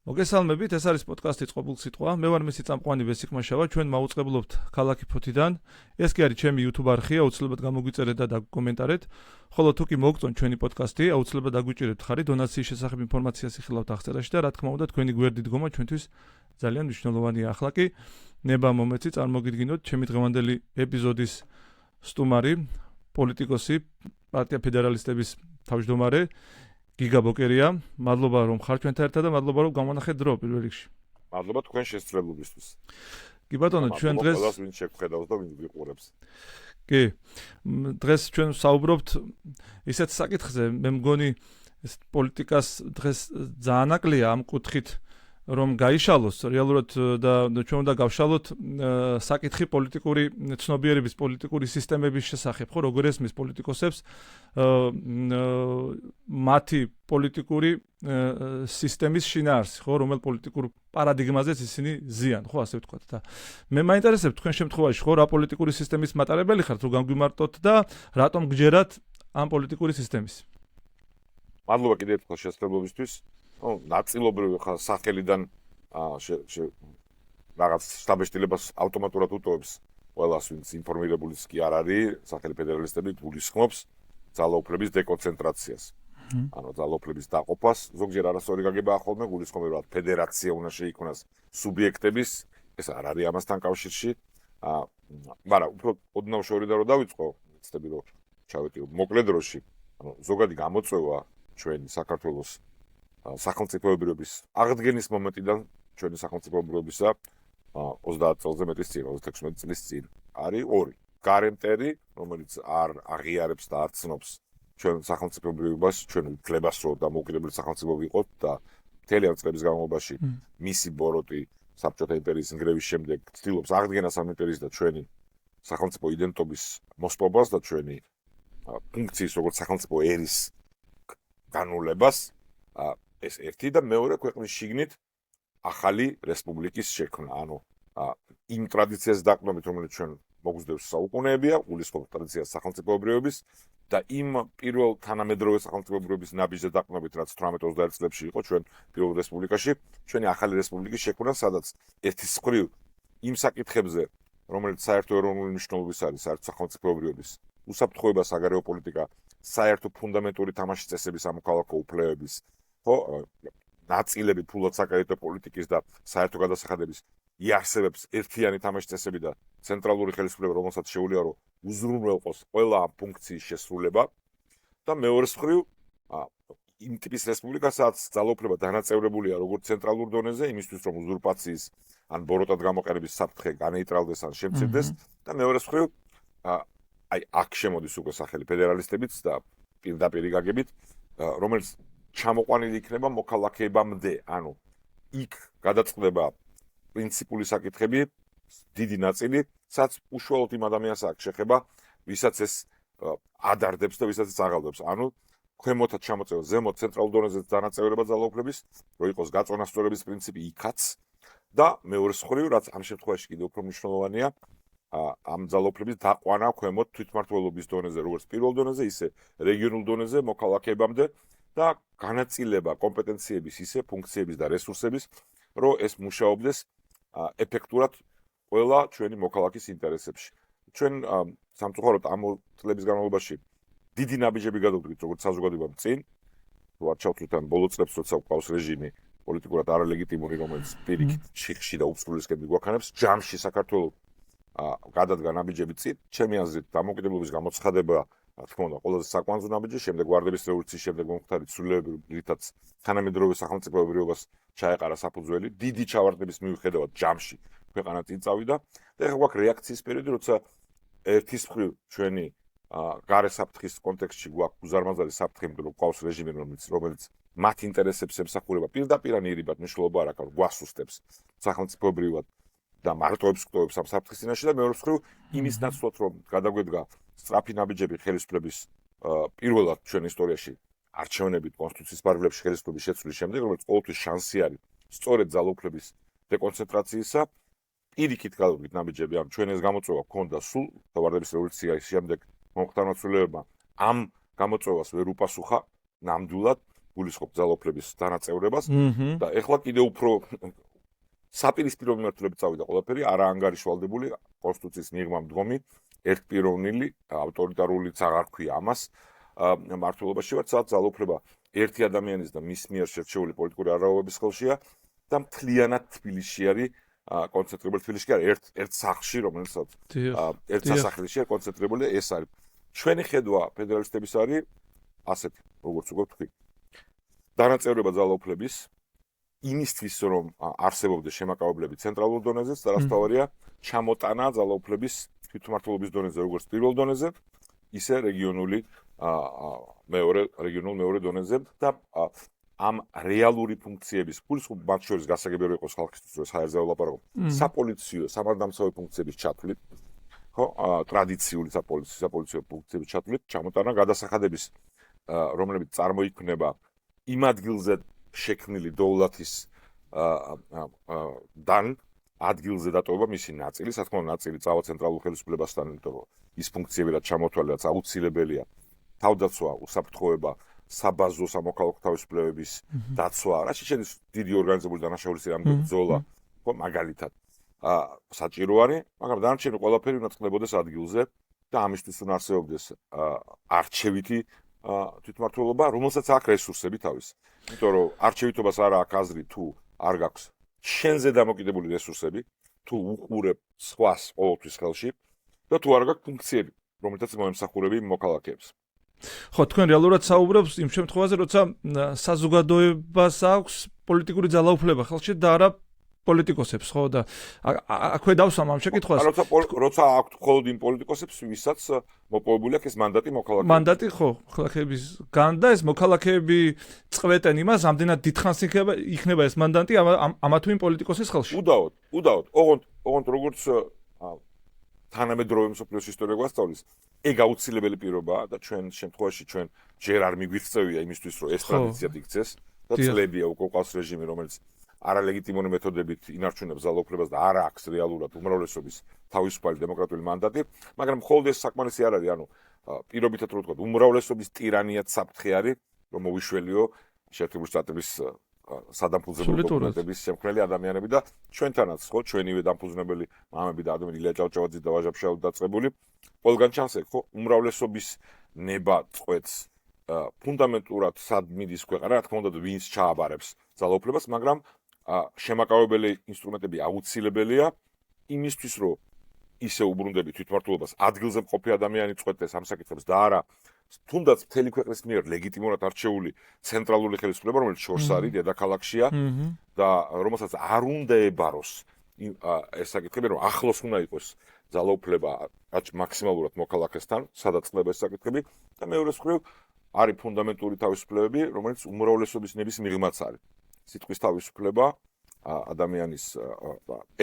მოგესალმებით, ეს არის პოდკასტი წყობილ სიტყვა. მე ვარ მისი წამყვანი ვესიკ მაშავა. ჩვენ მაუწყებლობთ ქალაქი ფოთიდან. ეს კი არის ჩემი YouTube არხი, აუცილებლად გამოგვიწერეთ და დაგკომენტარეთ. ხოლო თუ კი მოგწონთ ჩვენი პოდკასტი, აუცილებლად დაგვიჭირებთ ხარი დონაციის შესახებ ინფორმაციას იხილავთ აღწერაში და რა თქმა უნდა, თქვენი გვერდი დგომა ჩვენთვის ძალიან მნიშვნელოვანია. ახლა კი ნება მომეცი წარმოგიდგინოთ ჩემი დღევანდელი ეპიზოდის სტუმარი, პოლიტიკოსი, პარტია ფედერალისტების თავმჯდომარე გიგა ბოკერია, მადლობა რომ ხარ ჩვენთან ერთად და მადლობა რომ გამონახეთ დრო პირველ რიგში. მადლობა თქვენ შესწრებულობისთვის. კი ბატონო, ჩვენ დღეს ყველას ვინ შეგხედავს და ვინ ვიყურებს. კი. დღეს ჩვენ საუბრობთ ისეთ საკითხზე, მე მგონი ეს პოლიტიკას დღეს ძალიან აკლია ამ კუთხით რომ გაიშალოს რეალურად და ჩვენ უნდა გავშალოთ საკითხი პოლიტიკური ცნობიერების, პოლიტიკური სისტემების შესახებ, ხო, როგორ ესმის პოლიტიკოსებს მათი პოლიტიკური სისტემის შინაარსი, ხო, რომელ პოლიტიკურ პარადიგმაზეც ისინი ზიან, ხო, ასე ვთქვათ და მე მაინტერესებს თქვენ შემთხვევაში, ხო, რა პოლიტიკური სისტემის მატარებელი ხართ, თუ გამგვიმარტოთ და რატომ გჯერათ ამ პოლიტიკური სისტემის. მადლობა კიდევ ერთხელ შესწრებულობისთვის. ნაწილობრივ ხა სახელიდან რაღაც შტაბეშტილებას ავტომატურად უტოვებს ყველას, ვინც ინფორმირებულიც კი არ არის, სახელი ფედერალისტები გულისხმობს ძალაუფლების დეკონცენტრაციას. ანუ ძალაუფლების დაყოფას, ზოგჯერ არასწორი გაგება ახოლმე გულისხმობენ, რომ ფედერაცია უნდა შეიქმნას სუბიექტების, ეს არ არის ამასთან კავშირში. მაგრამ უფრო ოდნავ შორიდან რომ დავიწყო, ვცდები რომ ჩავეტიო მოკლე დროში, ანუ ზოგადი გამოწვევა ჩვენი საქართველოს სახელმწიფოებრიობის აღდგენის მომენტიდან ჩვენი სახელმწიფოებრიობისა 30 წელზე მეტის წინ, 36 წლის წინ არის ორი. გარემტერი, რომელიც არ აღიარებს და არ ცნობს ჩვენ სახელმწიფოებრიობას, ჩვენ უფლებას რომ დამოუკიდებელი სახელმწიფო ვიყოთ და მთელი ამ წლების განმავლობაში მისი ბოროტი საბჭოთა იმპერიის ნგრევის შემდეგ ცდილობს აღდგენას ამ იმპერიის და ჩვენი სახელმწიფო იდენტობის მოსპობას და ჩვენი ფუნქციის როგორც სახელმწიფო ერის განულებას. ეს ერთი და მეორე ქვეყნის შიგნით ახალი რესპუბლიკის შექმნა, ანუ იმ ტრადიციას დაყრდნობით, რომელიც ჩვენ მოგვწევს საუკუნეებია, გულისხმობს ტრადიციას სახელმწიფოებრიობის და იმ პირველ თანამედროვე სახელმწიფოებრიობის ნაბიჯზე დაყრდნობით, რაც 18-21 წლებში იყო ჩვენ პირველ რესპუბლიკაში, ჩვენი ახალი რესპუბლიკის შექმნა, სადაც ერთის მხრივ იმ საკითხებზე, რომელიც საერთო ეროვნული მნიშვნელობის არის, საერთო სახელმწიფოებრიობის უსაფრთხოება, საგარეო პოლიტიკა, საერთო ფუნდამენტური თამაშის წესების სამოქალაქო უფლებების ნაწილები ფულად საკრედიტო პოლიტიკის და საერთო გადასახადების იარსებებს ერთიანი თამაშის წესები და ცენტრალური ხელისუფლება, რომელსაც შეუძლია რომ უზრუნველყოს ყველა ამ ფუნქციის შესრულება და მეორეს მხრივ იმ ტიპის რესპუბლიკა, სადაც ძალაუფლება დანაწევრებულია როგორც ცენტრალურ დონეზე, იმისთვის რომ უზურპაციის ან ბოროტად გამოყენების საფრთხე განეიტრალდეს ან შემცირდეს და მეორეს მხრივ აი აქ შემოდის უკვე სახელი ფედერალისტებიც და პირდაპირ გაგებით, რომელიც ჩამოყვანილი იქნება მოქალაქეებამდე, ანუ იქ გადაწყდება პრინციპული საკითხები, დიდი ნაწილი, სადაც უშუალოდ იმ ადამიანს აქვს შეხება, ვისაც ეს ადარდებს და ვისაც ეს აღალვებს. ანუ ქვემოთაც ჩამოწევა, ზემოთ ცენტრალურ დონეზე დანაწევრება ძალაუფლების, რომ იყოს გაწონასწორების პრინციპი იქაც და მეორეს მხრივ, რაც ამ შემთხვევაში კიდევ უფრო მნიშვნელოვანია, ამ ძალაუფლების დაყვანა ქვემოთ თვითმმართველობის დონეზე, როგორც პირველ დონეზე, ისე რეგიონულ დონეზე მოქალაქეებამდე და განაწილება კომპეტენციების ისე ფუნქციების და რესურსების, რომ ეს მუშაობდეს ეფექტურად ყველა ჩვენი მოქალაქის ინტერესებში. ჩვენ სამწუხაროდ ამ წლების განმავლობაში დიდი ნაბიჯები გადავდგით, როგორც საზოგადოებამ წინ, თუ არ ჩავთვლით ამ ბოლო წლებს, როცა გვყავს რეჟიმი პოლიტიკურად არალეგიტიმური, რომელიც პირიქით შიხში და უწყლისკენ მიგვაქანებს, ჯამში საქართველოს გადადგა ნაბიჯები წინ, ჩემი აზრით, დამოუკიდებლობის გამოცხადება რა თქმა უნდა, ყველაზე საკვანძო ნაბიჯი, შემდეგ ვარდების რევოლუციის შემდეგ მომხდარი ცვლილებები, რითაც თანამედროვე სახელმწიფოებრიობას ჩაეყარა საფუძველი, დიდი ჩავარდნების მიუხედავად ჯამში ქვეყანა წინ წავიდა და ეხლა გვაქვს რეაქციის პერიოდი, როცა ერთის მხრივ ჩვენი გარე საფრთხის კონტექსტში გვაქვს უზარმაზარი საფრთხე, იმიტომ რომ გვყავს რეჟიმი, რომელიც მათ ინტერესებს ემსახურება პირდაპირ მნიშვნელობა არ აქვს, გვასუსტებს სახელმწიფოებრიობად და მარტოებს გტოვებს ამ საფრთხის წინაშე და მეორე მხრივ იმის ნაცვლად, რომ გადაგვედგა სწრაფი ნაბიჯები ხელისუფლების პირველად ჩვენ ისტორიაში არჩევნებით კონსტიტუციის ფარგლებში ხელისუფლების შეცვლის შემდეგ, რომელიც ყოველთვის შანსი არის სწორედ ძალაუფლების დეკონცენტრაციისა, პირიქით გადავდგით ნაბიჯები, ამ ჩვენ ეს გამოწვევა ჰქონდა სულ ვარდების რევოლუციის შემდეგ მომხდარმა ცვლილებებმა ამ გამოწვევას ვერ უპასუხა ნამდვილად, გულისხმობ ძალაუფლების დანაწევრებას და ეხლა კიდევ უფრო საპირისპირო მიმართულებით წავიდა ყველაფერი, არა ანგარიშვალდებული კონსტიტუციის მიღმა მდგომი ერთპიროვნული ავტორიტარულიც აღარ ქვია ამას მართლობაში ვარ, სადაც ძალაუფლება ერთი ადამიანის და მის მიერ შერჩეული პოლიტიკური არაოებების ხელშია და მთლიანად თბილისში არის კონცენტრირებული თბილისში არის ერთ სახლში, რომელიც ერთ სასახლეში არის კონცენტრირებული და ეს არის ჩვენი ხედვა ფედერალისტების არის ასეთი, როგორც უკვე ვთქვი. დანაწევრება ძალაუფლების იმისთვის, რომ არსებობდეს შემაკავებლები ცენტრალურ დონეზე, რასთავარია ჩამოტანა ძალაუფლების თვითმმართველობის დონეზე, როგორც პირველ დონეზე, ისე რეგიონულ მეორე დონეზე და ამ რეალური ფუნქციების გულისხმობ მათ შორის გასაგები რო იყოს ხალხისთვის რომ საერთო ლაპარაკობ საპოლიციო სამართალდამცავი ფუნქციების ჩათვლით ხო ტრადიციული საპოლიციო ფუნქციების ჩათვლით ჩამოტანა გადასახადების რომლებიც წარმოიქმნება იმ ადგილზე შექმნილი დოვლათის ადგილზე დატოვება მისი ნაწილი, საკმაოდ ნაწილი წავა ცენტრალურ ხელისუფლებასთან, იმიტომ რომ ის ფუნქციები რაც ჩამოთვალე, რაც აუცილებელია თავდაცვა, უსაფრთხოება, საბაზო სამოქალაქო თავისუფლებების დაცვა, რაც შედის დიდი ორგანიზებული დანაშაულის რამდენი ბრძოლა, ხო, მაგალითად. საჭირო არის, მაგრამ დანარჩენი ყველაფერი უნდა წყდებოდეს ადგილზე და ამისთვის უნდა არსებობდეს არჩევითი თვითმმართველობა, რომელსაც აქვს რესურსები თავის. იმიტომ რომ არჩევითობას არ აქვს აზრი თუ არ გაქვს შენზე დამოკიდებული რესურსები, თუ უყურებ სხვას ყოველთვის ხელში და თუ არ გაქვს ფუნქციები, რომელთაც მოემსახურები მოქალაქეებს. ხო, თქვენ რეალურად საუბრობთ იმ შემთხვევაზე, როცა საზოგადოებას აქვს პოლიტიკური ძალაუფლება ხელში და არა პოლიტიკოსებს, ხო და აქვე დავსვამ ამ შეკითხვას. როცა აქვს მხოლოდ იმ პოლიტიკოსებს, ვისაც მოპოვებული აქვს ეს მანდატი მოქალაქეებს. მანდატი ხო, მოქალაქეებისგან და ეს მოქალაქეები წყვეტენ იმას, ამდენად დიდხანს იქნება ეს მანდატი ამა თუ იმ პოლიტიკოსის ხელში. უდაოდ. ოღონდ როგორც თანამედროვე მსოფლიოს ისტორია გვასწავლის, ეგ აუცილებელი პირობაა და ჩვენ შემთხვევაში ჩვენ ჯერ არ მიგვიღწევია იმისთვის, რომ ეს ტრადიცია იქცეს და წლებია უკვე ყავს რეჟიმი, რომელიც არალეგიტიმური მეთოდებით ინარჩუნებს ძალაუფლებას და არ აქვს რეალურად უმრავლესობის თავისუფალი დემოკრატიული მანდატი, მაგრამ მხოლოდ ეს საკმარისი არ არის, ანუ პირობითად რო ვთქვათ, უმრავლესობის ტირანიაც საფრთხე არის, რომ მოვიშველიო შეერთებული შტატების სადამფუძნებელი დოკუმენტების შემქმნელი ადამიანები და ჩვენთანაც ხო ჩვენივე დამფუძნებელი მამები და ადამიანები ილია ჭავჭავაძე და ვაჟა ფშაუდი დაწყებული ყველგან ჩანს ეგ ხო უმრავლესობის ნება წყვეტს ფუნდამენტურად სად მიდის ქვეყანა რა თქმა უნდა ვინც ჩააბარებს ძალაუფლებას მაგრამ შემაკავებელი ინსტრუმენტები აუცილებელია იმისთვის რომ ისე უბრუნდები თვითმმართველობას ადგილზე მყოფი ადამიანი წყვეტდეს ამ საკითხებს და არა თუნდაც მთელი ქვეყნის მიერ ლეგიტიმურად არჩეული ცენტრალური ხელისუფლება, რომელიც შორს არის დედაქალაქშია და რომელსაც არ უნდა ებაროს ეს საკითხები, რომ ახლოს უნდა იყოს ძალაუფლება მაქსიმალურად მოქალაქესთან, სადაც ხდება ეს საკითხები და მეორე მხრივ არის ფუნდამენტური თავისუფლებები, რომელიც უმრავლესობის ნების მიღმაც არის. სიტყვის თავისუფლება, ადამიანის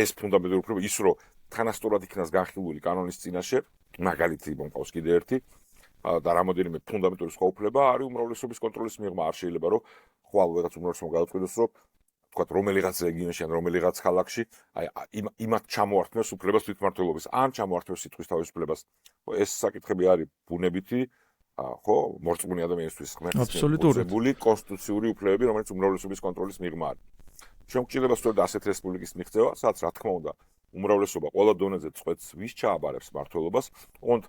ეს ფუნდამენტური უფლება ის რომ თანასწორად იქნას განხილული კანონის წინაშე, მაგალითი მომყავს კიდე ერთი და რამოდენიმე ფუნდამენტური სხვა უფლება არის უმრავლესობის კონტროლის მიღმა არ შეიძლება რომ ხვალ ვიღაც უმრავლესობა გადაწყვიტოს რომ თქვათ რომელიღაც რეგიონში ან რომელიღაც ქალაქში აი იმათ ჩამოართმევს უფლებას თვითმმართველობის ან ჩამოართმევს სიტყვის თავისუფლებას ხო ეს საკითხები არის ბუნებითი ხო მორწმუნე ადამიანისთვის ღმერთისმოწმული კონსტიტუციური უფლებები რომელიც უმრავლესობის კონტროლის მიღმა არის ჩვენ გვჭირდება სწორედ ასეთ რესპუბლიკის მიღწევა სადაც რა თქმა უნდა უმრავლესობა ყველა დონეზე წყვეტს ვის ჩააბარებს მმართველობას ოღონდ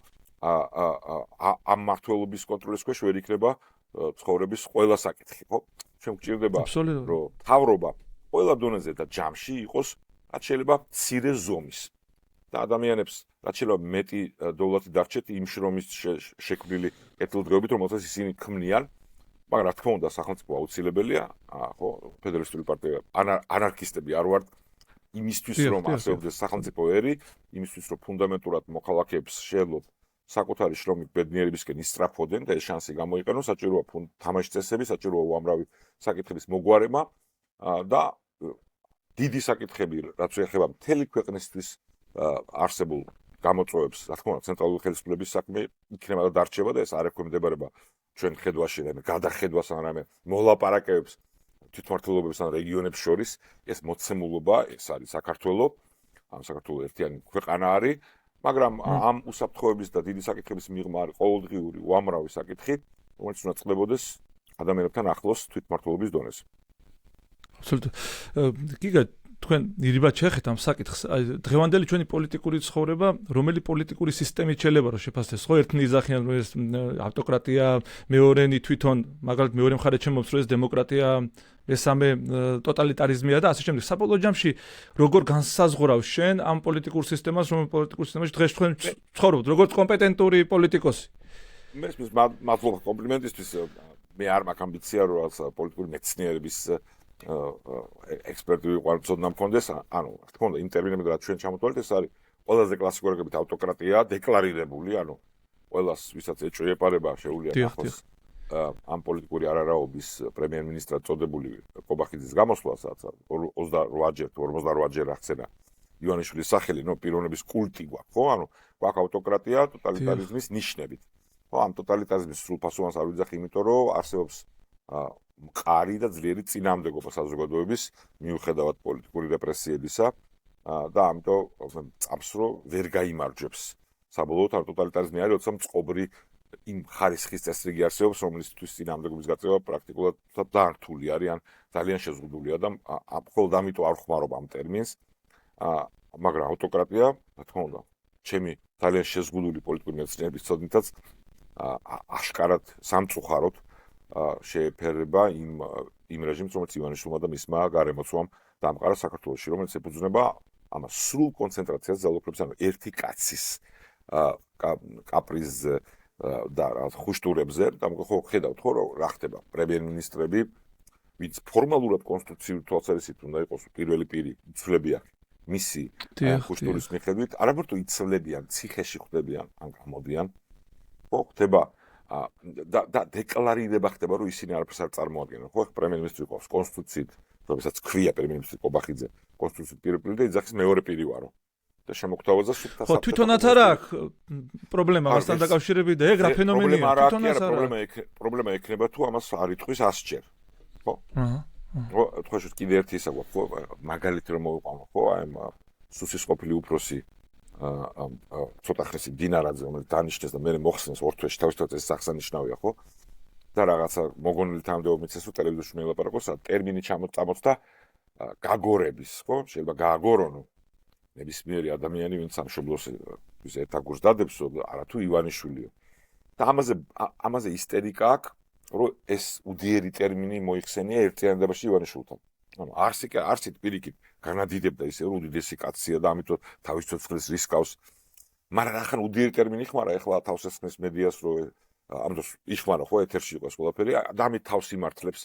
ამ მმართველობის კონტროლის ქვეშ ვერ იქნება ცხოვრების ყველა საკითხი, ხო? ჩვენ გვჭირდება რომ თავრობა ყველა დონეზე და ჯამში იყოს, რაც შეიძლება მცირე ზომის და ადამიანებს რაც შეიძლება მეტი დოვლათი დარჩეთ იმ შრომის შექმნილი კეთილდღეობით, რომელსაც ისინი ქმნიან, მაგრამ რა თქმა უნდა სახელმწიფო აუცილებელია, ხო, ფედერალისტური პარტია ანარქისტები არ ვართ იმისთვის რომ არსებობდეს სახელმწიფო ერი, იმისთვის რომ ფუნდამენტურად მოქალაქეებს შეეძლოთ საკუთარი შრომით ბედნიერებისკენ ისწრაფოდნენ და ეს შანსი გამოიყენონ, საჭიროა თამაშის წესები, საჭიროა უამრავი საკითხების მოგვარება და დიდი საკითხები, რაც ეხება მთელი ქვეყნისთვის არსებულ გამოწვევებს, რა თქმა უნდა, ცენტრალური ხელისუფლების საქმე იქნება და დარჩება და ეს არ ექვემდებარება ჩვენ ხედვაში, რაიმე გადახედვას ან რაიმე მოლაპარაკებებს თვითმმართველობებს ან რეგიონებს შორის, ეს მოცემულობა, ეს არის საქართველო, საქართველო ერთიანი ქვეყანა არის მაგრამ ამ უსაფრთხოების და დიდი საკითხების მიღმა არის ყოველდღიური უამრავი საკითხი, რომელიც უნდა წყდებოდეს ადამიანებთან ახლოს თვითმმართველობის დონეზე. აბსოლუტურად. გიგა თქვენ ირიბად შეეხეთ ამ საკითხს. დღევანდელი ჩვენი პოლიტიკური ცხოვრება, რომელი პოლიტიკური სისტემით შეიძლება რომ შეფასდეს, ხო, ერთნი იძახიან რომ ეს ავტოკრატია, მეორენი თვითონ, მაგალითად მეორე მხარე ჩემობს რომ ეს დემოკრატია, მესამე ტოტალიტარიზმია და ასე შემდეგ. საბოლოო ჯამში როგორ განსაზღვრავ შენ ამ პოლიტიკურ სისტემას, რომ პოლიტიკურ სისტემაში დღეს თქვენ ცხოვრობთ, როგორც კომპეტენტური პოლიტიკოსი? მე მადლობა კომპლიმენტისთვის. მე არ მაქვს ამბიცია რომ პოლიტიკური მეცნიერების ექსპერტი ვიყავ ცოდნა მქონდეს, ანუ რა თქმა უნდა იმ ტერმინებით რაც ჩვენ ჩამოთვალეთ ეს არის ყველაზე კლასიკურობით ავტოკრატია დეკლარირებული, ანუ ყველას ვისაც ეჭვიეპარება შეუძლია ნახოს ამ პოლიტიკური არარაობის პრემიერ-მინისტრად წოდებული კობახიძის გამოსვლასაც 28 ჯერ ახცენა ივანიშვილის სახელი, პიროვნების კულტი გვაქვს, ხო? ანუ გვაქვს ავტოკრატია ტოტალიტარიზმის ნიშნებით. ხო, ამ ტოტალიტარიზმის სრულფასოვანს არ ვიძახი, იმიტომ რომ არსებობს მყარი და ძლიერი წინააღმდეგობა საზოგადოების მიუხედავად პოლიტიკური რეპრესიებისა და ამიტომ წამსვრო ვერ გაიმარჯვებს. საბოლოოდ ამ ტოტალიტარიზმი არის, როცა მწყობრი იმ ხარისხის წესრიგი არსებობს, რომლისთვის წინააღმდეგობის გაწევა პრაქტიკულად დაართული არის, ან ძალიან შეზღუდულია და მხოლოდ ამიტომ არ ხმარობ ამ ტერმინს. მაგრამ ავტოკრატია, რა თქმა უნდა, ჩემი ძალიან შეზღუდული პოლიტიკური მეცნიერების ცოდნითაც აშკარად სამწუხაროდ შეეფერება იმ რეჟიმს, რომელიც ივანიშვილმა და მისმა გარემოცვამ დამყარა საქართველოში, რომელიც ეფუძნება ამას სრულ კონცენტრაციას ძალაუფლების, ანუ ერთი კაცის კაპრიზზე და ხუშტურებზე და ხო ხედავთ ხო რა ხდება პრემიერ-მინისტრები, ვინც ფორმალურად კონსტიტუციური თვალსაზრისით უნდა იყოს პირველი პირი, იცვლებიან მისი ხუშტურის მიხედვით, არამარტო იცვლებიან, ციხეში ხვდებიან, ან გამოდიან, ხო ხდება და დეკლარირება ხდება, რომ ისინი არაფერს არ წარმოადგენენ. ხო, პრემიერ-მინისტრი ყავს კონსტიტუციით, რომელსაც ქვია პრემიერ-მინისტრი კობახიძე, კონსტიტუციით პირველი პირი და იძახის მეორე პირი ვარო. და შემოგთავაზა სუფთა ხო, თვითონაც არ აქვს პრობლემა მასთან დაკავშირებით და ეგ რა ფენომენია, თვითონაც არ აქვს. პრობლემა ექნება თუ ამას არ იტყვის 100 ჯერ. ხო? ხო, თქვენშიც კიდე ერთი ისა გვაქვს, ხო, მაგალითი რომ მოვიყვანო, ხო, აი ამ სუსის ყოფილი უფროსი ცოტა ხნისი დინარაძე, რომელიც დანიშნეს და მე მოხსნეს ორ თვეში თავისთავად ეს აღსანიშნავია, ხო? და რაღაცა მოგონილი თანამდებობაც ესო ტელევიზორში მეელაპარაკოს, ტერმინი წამოწდა გაგორების, ხო? შეიძლება გააგორონო ნებისმიერი ადამიანი, ვინც სამშობლოს ის ეთაგურს დადებსო, არათუ ივანიშვილიო. და ამაზე ისტერიკა აქვს, რომ ეს უძიერი ტერმინი მოიხსენია ერთიანდებაში ივანიშვილთან. ანუ არსით პირიქით განადიდებდა ისე რომ უდიდესი კაცია და ამიტომ თავის ცოცხლის რისკავს. მაგრამ ახლა უძიერი ტერმინი ხმარა, ეხლა თავს ესხმის მედიას, რომ ამ დროს იხმარა ხო ეთერში იყოს ყველაფერი და ამით თავს იმართლებს.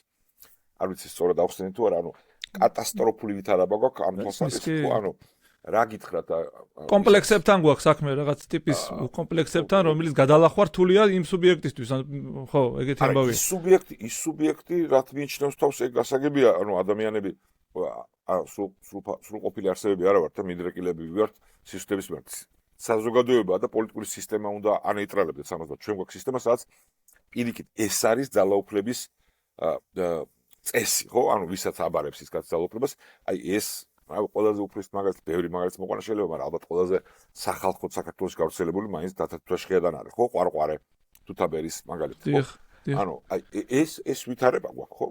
არ ვიცი სწორად ახსენეთ თუ არა, ანუ კატასტროფული ვითარება გვაქვს ამ თვალსაზრისით, ანუ რა გითხრათ კომპლექსებთან გვაქვს საქმე, რაღაც ტიპის კომპლექსებთან, რომელიც გადალახვართულია იმ სუბიექტისთვის, ხო, ეგეთი ამბავია. ის სუბიექტი რაც მიიჩნევს თავს, ეგ გასაგებია, ანუ ადამიანები სრულყოფილი არსებები არა ვართ და მიდრეკილები ვართ სისტემის მიმართ. საზოგადოება და პოლიტიკური სისტემა უნდა ანეიტრალებდეს ამას და ჩვენ გვაქვს სისტემა, სადაც პირიქით ეს არის ძალაუფლების წესი, ხო? ანუ ვისაც აბარებს ის კაც ძალაუფლებას, აი ეს ყველაზე უფლის მაგალითად ბევრი მაგალითს მოყვანა შეიძლება, მაგრამ ალბათ ყველაზე სახალხო საქართველოს გავრცელებული მაინც დათათვაშხიადან არის, ხო? ყვარყვარე თუთაბერის მაგალითად, ხო? ანუ აი ეს ვითარება გვაქვს, ხო?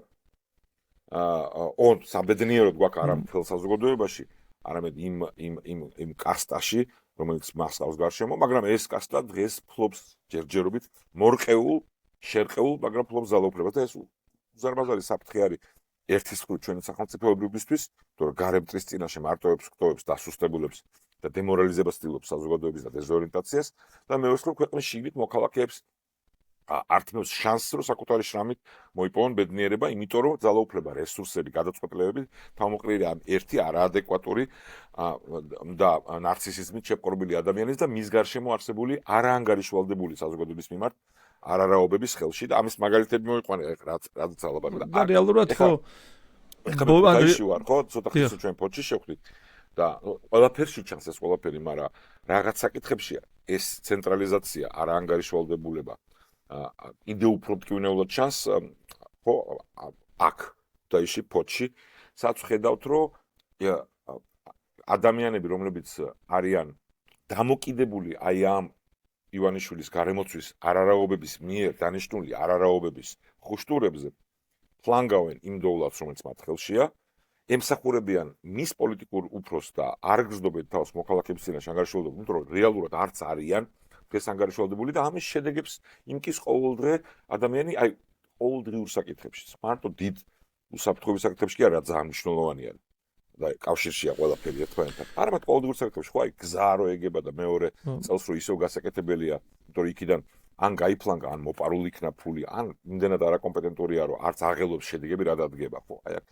საბედნიეროდ გვაქვს არა მთელ საზოგადოებაში, არამედ იმ კასტაში, რომელიც მას ყავს გარშემო, მაგრამ ეს კასტა დღეს ფლობს ჯერჯერობით მორყეულ, შერყეულ, მაგრამ ფლობს ძალაუფლებას და ეს უზარმაზარი საფრთხე არის ერთის მხრივ ჩვენი სახელმწიფოებრიობისთვის, თორე გარემტრის წინაშე მარტოებს, ხტოებს, დასუსტებულებს და დემორალიზებას ცდილობს საზოგადოების და დეზორიენტაციას და მეორე მხრივ ქვეყნის შიგნით მოქალაქეებს ართმევს შანსს, რომ საკუთარი შრამით მოიპოვონ ბედნიერება, იმიტომ რომ ძალაუფლება, რესურსები, გადაწყვეტილებები თავმოყრილია ამ ერთი არაადეკვატური და ნარცისიზმით შეპყრობილი ადამიანის და მის გარშემო არსებული არაანგარიშვალდებული საზოგადოების მიმართ არარაობების ხელში და ამის მაგალითები მოიყვანე რაც ალბათ და რეალურად ხო ბოლაში ვარ ხო ცოტა ხნის ჩვენ პოჩი შევხვდით და ყველაფერში ჩანს ეს ყველაფერი, მაგრამ რაღაც საკითხებში ეს ცენტრალიზაცია, არაანგარიშვალდებულება კიდე უფრო მტკივნეულად ჩანს ხო აქ დაიში პოჩი, სადაც ხედავთ რომ ადამიანები რომლებიც არიან დამოკიდებული აი ამ ივანიშვილის გარემოცვის არარაობების მიერ დანიშნული არარაობების ხუშტურებზე ფლანგავენ იმ დოულats, რომელიც მათ ხელშია, ემსახურებიან მის პოლიტიკურ უფროსს და არ გრძნობენ თავს მოქალაქეების წინაშე ანგარიშვალდებული, იმიტომ რომ რეალურად არც არიან ეს ანგარიშვალდებული და ამის შედეგებს იმკის ყოველდღე ადამიანი, აი ყოველდღიურ საკითხებში, მარტო დიდ უსაფრთხოების საკითხებში კი არა, ძალიან მნიშვნელოვანია. და კავშირშია ყველაფერი ერთმანეთთან. არამედ ყოველდღიურ საკითხებში, ხო აი გზა რო ეგება და მეორე წელს რო ისევ გასაკეთებელია, იმიტომ რომ იქიდან ან გაიფლანგა, ან მოპარული იქნა ფული, ან იმდენად არაკომპეტენტურია, რომ არც აღელვებს შედეგები რა დადგება, ხო? აი აქ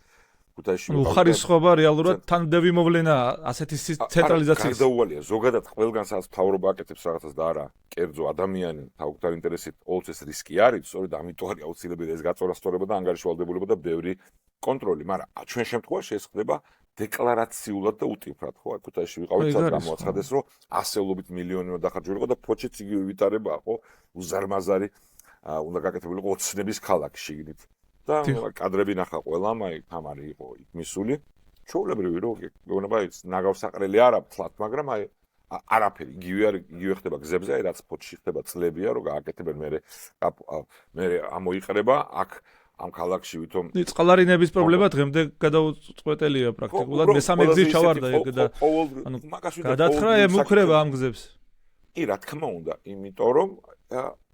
ქუთაისში უხარისხობა რეალურად თანმდევი მოვლენა ასეთი ცენტრალიზაციის. გარდაუვალია, ზოგადად ყველგან სადაც მთავრობა აკეთებს რაღაცას და არა კერძო ადამიანი თავგადარ ინტერესით ყოველთვის ეს რისკი არის, სწორედ ამიტომ არის აუცილებელი ეს გაწონასწორება და ანგარიშვალდებულება და ბევრი კონტროლი, მაგრამ ჩვენ შემთხვევაში ეს ხდება დეკლარაციულად და უტიფრად, ხო? აი ქუთაისში ვიყავით, სადაც გამოაცხადეს, რომ ასეულობით მილიონი უნდა დახარჯულიყო და ფოჩეც იგივე ვითარებაა, ხო? უზარმაზარი უნდა გაკეთებულიყო ოცნების ქალაქი შიგნით. და კადრები ნახა ყველამ, აი თამარი იყო იქ მისული. ჩვეულებრივი რომ გეუბნება ის ნაგავსაყრელი არა ფლათ, მაგრამ აი არაფერი იგივე ხდება გზებზე, აი რაც ფოჩში ხდება წლებია, რომ გააკეთებენ მე ამოიყრება აქ ამ ქალაქში ვითომ წყალარინების პრობლემა დღემდე გადაუწყვეტელია პრაქტიკულად. მესამე გზის ჩავარდა ეგ და ანუ გადათხრა ემუქრება ამ გზებს. კი, რა თქმა უნდა, იმიტომ რომ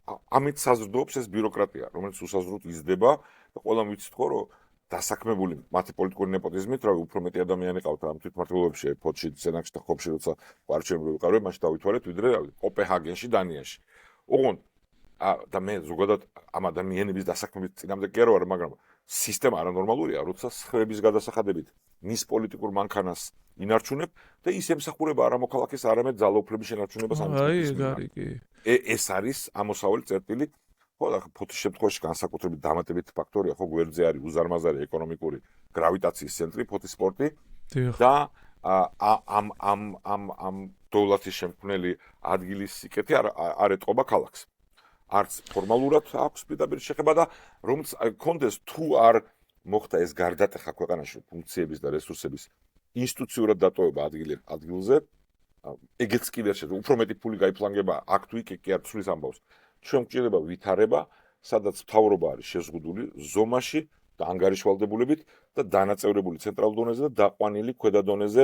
ამით საზრდოობს ეს ბიუროკრატია, რომელიც უსაზრდოდ იზრდება და ყველამ ვიცით ხო, რომ დასაქმებული მათი პოლიტიკური ნეპოტიზმით, რა უფრო მეტი ადამიანი ყავთ ამ თვითმმართველობებში, ფოჩში, სენაკში და ხობში, როცა არჩევნები ვიყავით, მაშინ დავითვალეთ ვიდრე კოპენჰაგენში, დანიაში. ოღონდ და მე ზოგადად ამ ადამიანების დასაქმების წინამდე კი არ ვარ, მაგრამ სისტემა არანორმალურია, როცა სხვების გადასახადებით მის პოლიტიკურ მანქანას ინარჩუნებ და ის ემსახურება არა მოქალაქეს, არამედ ძალაუფლების შენარჩუნებას ამ აი, ეს არის ამოსავალი წერტილი. ხო, და ფოთის შემთხვევაში განსაკუთრებით დამატებითი ფაქტორია, ხო, გვერდზე არის უზარმაზარი ეკონომიკური გრავიტაციის ცენტრი, ფოთის სპორტი და ამ დოულათის შემქმნელი ადგილის სიკეთე არ ეტყობა ქალაქს. არც ფორმალურად აქვს პირდაპირ შეხება და რომც კონდეს თუ არ მოხდა ეს გარდატეხა ქვეყანაში ფუნქციების და რესურსების ინსტიტუციურად დატოვება ადგილზე, ეგეც კი ვერ შეიძლება, უფრო მეტი ფული გაიფლანგება აქ თუ იქ კი არ ცვლის ამბავს. ჩვენ გვჭირდება ვითარება, სადაც მთავრობა არის შეზღუდული ზომაში და ანგარიშვალდებულებით და დანაწევრებული ცენტრალურ დონეზე და დაყვანილი ქვედა დონეზე,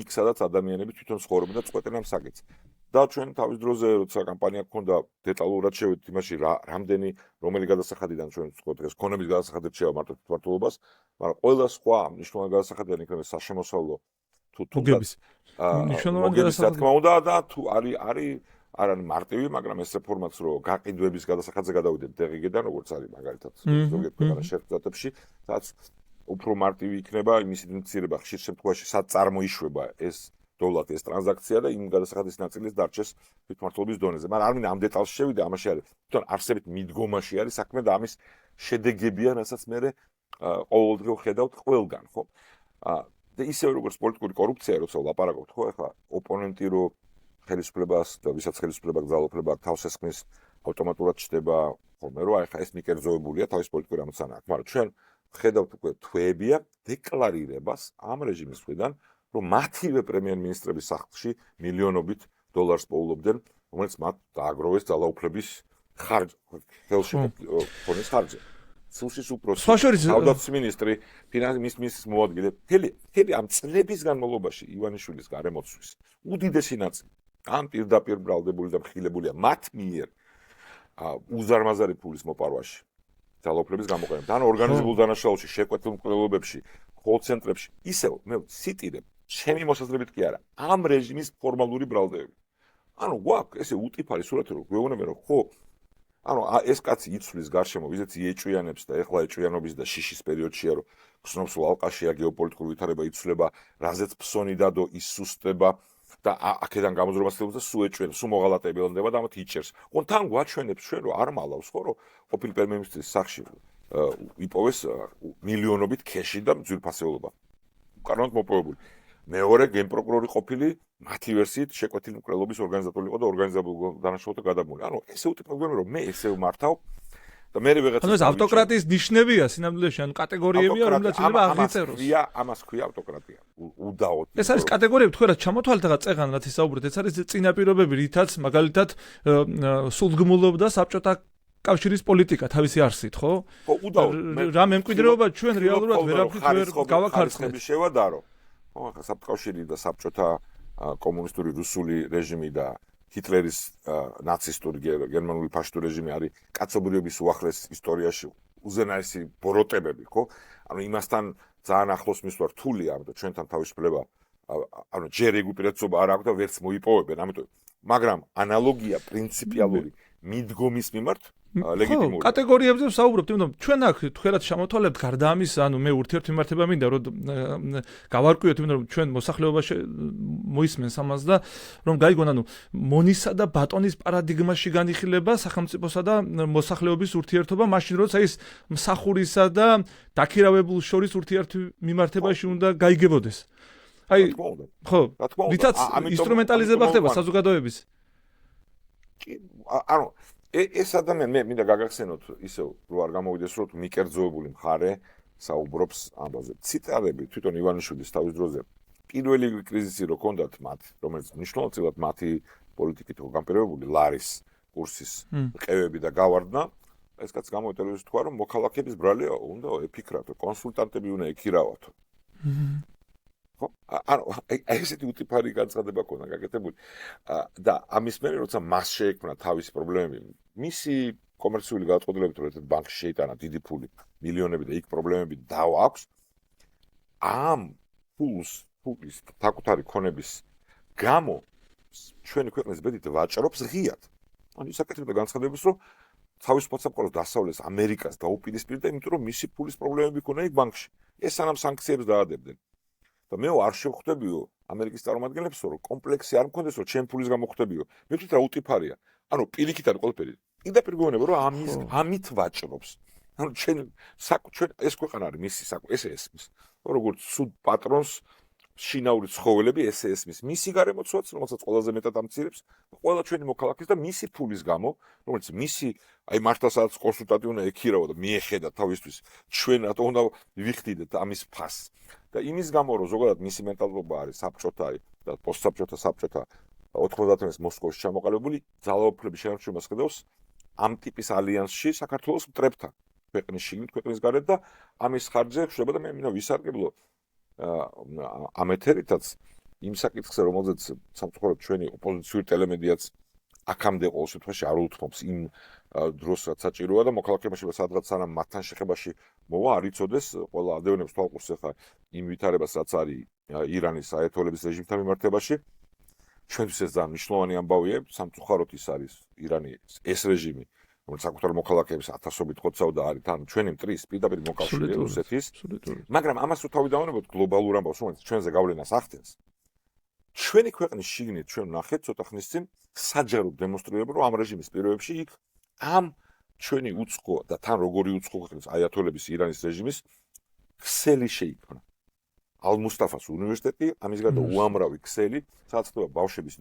იქ სადაც ადამიანები თვითონ ცხოვრობენ და წყვეტენ ამ საკითხს. და ჩვენ თავის დროზე, როცა კამპანია გქონდა, დეტალურად შევედით იმაში, რამდენი რომელი გადასახადიდან ჩვენ ვთქვათ, ეს ქონების გადასახადი რჩება მარტო თვითმმართველობას, მაგრამ ყველა სხვა მნიშვნელოვანი გადასახადიდან იქნება სასამოსავლო თუ თუნდაც მნიშვნელოვანი გადასახადი, თქმა უნდა, და თუ არის არ არის მარტივი, მაგრამ ეს რეფორმაც რო გაყიდვების გადასახადზე გადავიდეთ დღგ-დან, როგორც არის მაგალითად ზოგიერთ ქვეყანაში შეერთებებში, სადაც უფრო მარტივი იქნება იმის ინიციირება ხშირ შემთხვევაში, სად წარმოიშვება ეს დოულათი, ეს ტრანზაქცია და იმ გადასახადის ნაწილის დარჩეს თვითმმართველობის დონეზე. მაგრამ არ მინდა ამ დეტალში შევიდე, ამაში არის თვითონ არსებით მიდგომაში არის საქმე და ამის შედეგებია, რასაც მე ყოველდღე ხედავთ ყველგან, ხო? და ისევ როგორც პოლიტიკური კორუფცია, როცა ვლაპარაკობთ, ხო, ახლა ოპონენტი რო ხელისუფლებას და ვისაც ხელისუფლება გზაუფლება თავს ესხმის ავტომატურად ჩდება ხოლმე რომ აი ხა ეს მიკერძოებულია თავის პოლიტიკური ამოცანა. მაგრამ ჩვენ ხედავთ უკვე თვეებია დეკლარირებას ამ რეჟიმის მხრიდან, რომ მათივე პრემიერ-მინისტრების სახლში მილიონობით დოლარს პოულობდნენ, რომელიც მათ დააგროვეს ძალაუფლების ხელში ფონის ხარჯზე. სულშიც უფროსი, თავდაცვის მინისტრი, ფინანსის მინისტრის მოადგილე, მთელი ამ წლების განმავლობაში ივანიშვილის გარემოცვის უდიდესი ნაწილი ამ პირდაპირ ბრალდებული და მხილებულია მათ მიერ უზარმაზარი ფულის მოპარვაში ძალაუფლების გამოყენებით, ან ორგანიზებულ დანაშაულში, შეკვეთა მკვლელობებში, კოლ-ცენტრებში, ისევ მე ვციტირებ, ჩემი მოსაზრებით კი არა, ამ რეჟიმის ფორმალური ბრალდებები. ანუ გვაქვს ესე უტიფარი სურათი, რომ გვეუბნებიან, რომ ხო, ანუ ეს კაცი იცვლის გარშემო, ვიზეც იეჭვიანებს და ეხლა ეჭვიანობის და შიშის პერიოდშია, რომ ხსნობს ალყაშია გეოპოლიტიკური ვითარება იცვლება, რაზეც ფსონი დადო ის სუსტება და აქედან გამოძრობას თელს და სულ ეჭვიანებს, სულ მოღალატეები ელოდება და ამათ იჭერს. ოღონდ თან გვაჩვენებს ჩვენ, რომ არ მალავს ხო, რომ ყოფილი პრემიერ-მინისტრის სახლში იპოვეს მილიონობით ქეში და ძვირფასეულობა. უკანონოდ მოპოვებული. მეორე გენპროკურორი ყოფილი მათი ვერსიით შეკვეთილი მკვლელობის ორგანიზატორი იყო და ორგანიზებულ დანაშაულთა გადაგმული. ანუ ესე უტიპებენ რომ მე ესე ვმართავ და მე ვიღაცა ანუ ეს ავტოკრატიის ნიშნებია სინამდვილეში, ანუ კატეგორიებია, რომლებიც შეიძლება აღიწეროს. ამას ქვია ავტოკრატია. უდაოდ. ეს არის კატეგორიები, თქვენ რა ჩამოთვალეთ რაღაც წეღან რაც ისაუბრეთ, ეს არის წინაპირობები, რითაც მაგალითად სულგმულობდა საბჭოთა კავშირის პოლიტიკა თავისი არსით, ხო? ხო, უდაოდ. რა მემკვიდრეობა ჩვენ რეალურად ვერაფრით ვერ გავაქარწყლეთ. შევადარო. ხო, ახლა საბჭოთა კავშირი და საბჭოთა კომუნისტური რუსული რეჟიმი და ჰიტლერის ნაცისტური გერმანული ფაშისტური რეჟიმი არის კაცობრიობის უახლეს ისტორიაში უზენაესი ბოროტებები, ხო? ანუ იმასთან ძალიან ახლოს მისვლა რთულია, ამიტომ ჩვენთან თავისუფლება ანუ ჯერ ეგ უპირატესობა არ აქვს და ვერც მოიპოვებენ, ამიტომ მაგრამ ანალოგია პრინციპიალური მიდგომის მიმართ ლეგიტიმურია. კატეგორიებზე ვსაუბრობთ, იმიტომ ჩვენ აქ თქვენაც ჩამოთვალებთ გარდა ამისა, ანუ მე ურთიერთმემართება მინდა რომ გავარკვიოთ, იმიტომ რომ ჩვენ მოსახლეობაში მოისმენს ამას და რომ გაიგონ, ანუ მონისა და ბატონის პარადიგმაში განიხილება სახელმწიფოსა და მოსახლეობის ურთიერთობა, მაშინ როცა ის მსახურისა და დაქირავებულ შორის ურთიერთმემართებაში უნდა გაიგებოდეს. აი, ხო, რითაც ინსტრუმენტალიზება ხდება საზოგადოების. ანუ ეს ადამიანი მე მინდა გაგახსენოთ ისევ რომ არ გამოვიდეს რომ მიკერძოებული მხარე საუბრობს ამაზე. ციტადები თვითონ ივანიშვილის თავის დროზე პირველი კრიზისი რო ჰქონდათ მათ, რომელიც მნიშვნელოვნად მათი პოლიტიკით გამპირობებული ლარის კურსის ყევები და გავარდნა, ეს კაც გამოვიდა ტელევიზიაში თქვა რომ მოქალაქეების ბრალია უნდა ეფიქრათ, კონსულტანტები უნდა ეკირავათ. ხო? ანუ ესეთი უტიფარი განცხადება ქონდა გაკეთებული და ამის მერე როცა მას შეექმნა თავისი პრობლემები, მისი კომერციული გადაწყვეტილებით რომ ერთ ბანკში შეიტანა დიდი ფული, მილიონები და იქ პრობლემები დააქვს, ამ ფულის საკუთარი ქონების გამო ჩვენი ქვეყნის ბედით ვაჭრობს ღიად. ანუ ის აკეთებდა განცხადებას, რომ თავისუფლად საფრთხეს დასავლეთ ამერიკას დაუპირისპირდა, იმიტომ რომ მისი ფულის პრობლემები ქონა იქ ბანკში. ეს სანამ სანქციებს დაადებდნენ. და მე არ შევხვდებიო ამერიკის წარმომადგენლებს, რომ კომპლექსი არ მქონდეს, რომ ჩემ ფულის გამო ხვდებიო. მე ვთქვით რა უტიფარია. ანუ პირიქით არის ყველაფერი. პირდაპირ გეუბნება, რომ ამით ვაჭრობს. ანუ ჩვენ ეს ქვეყანა არის მისი ეს ესმის. როგორც სუდ პატრონს შინაური ცხოველები ეს ესმის. მისი გარემოცვაც, რომელსაც ყველაზე მეტად ამცირებს, ყველა ჩვენი მოქალაქის და მისი ფულის გამო, რომელიც მისი აი მართლაც კონსულტანტი უნდა ეკირავა და მიეხედა თავისთვის ჩვენ რატო უნდა ვიხდიდეთ ამის ფასს. და იმის გამო რომ ზოგადად მისი მენტალობა არის საბჭოთა და პოსტსაბჭოთა საბჭოთა 90-იანის მოსკოვში ჩამოყალიბებული ძალაუფლების შენარჩუნებას ხედავს ამ ტიპის ალიანსში საქართველოს მტრებთან ქვეყნის შიგნით ქვეყნის გარეთ და ამის ხარჯზე ხდება და მე მინდა ვისარგებლო ამ ეთერითაც იმ საკითხზე რომელზეც სამწუხაროდ ჩვენი ოპოზიციური ტელემედიაც აქამდე ყოველ შემთხვევაში არ უთმობს იმ დროს რაც საჭიროა და მოქალაქეებმა შეიძლება სადღაც სანამ მათთან შეხებაში მოვა არ იცოდეს ყველა ადევნებს თვალყურს ახლა იმ ვითარებას რაც არის ირანის აიათოლების რეჟიმთან მიმართებაში ჩვენთვის ეს ძალიან მნიშვნელოვანი ამბავია სამწუხაროდ ის არის ირანის ეს რეჟიმი რომელიც საკუთარ მოქალაქეებს ათასობით ხოცავდა არის თან ჩვენი მტრის პირდაპირ მოკავშირე რუსეთის მაგრამ ამას თუ თავი დავანებოთ გლობალურ ამბავს რომელიც ჩვენზე გავლენას ახდენს ჩვენი ქვეყნის შიგნით ჩვენ ნახეთ ცოტა ხნის წინ საჯაროდ დემონსტრირება რომ ამ რეჟიმის პირობებში იქ ამ ჩვენი უცხო და თან როგორი უცხო ქვეყნის აიათოლების ირანის რეჟიმის ქსელი შეიქმნა ალ-მუსტაფას უნივერსიტეტი ამის გარდა უამრავი ქსელი სადაც ხდება ბავშვების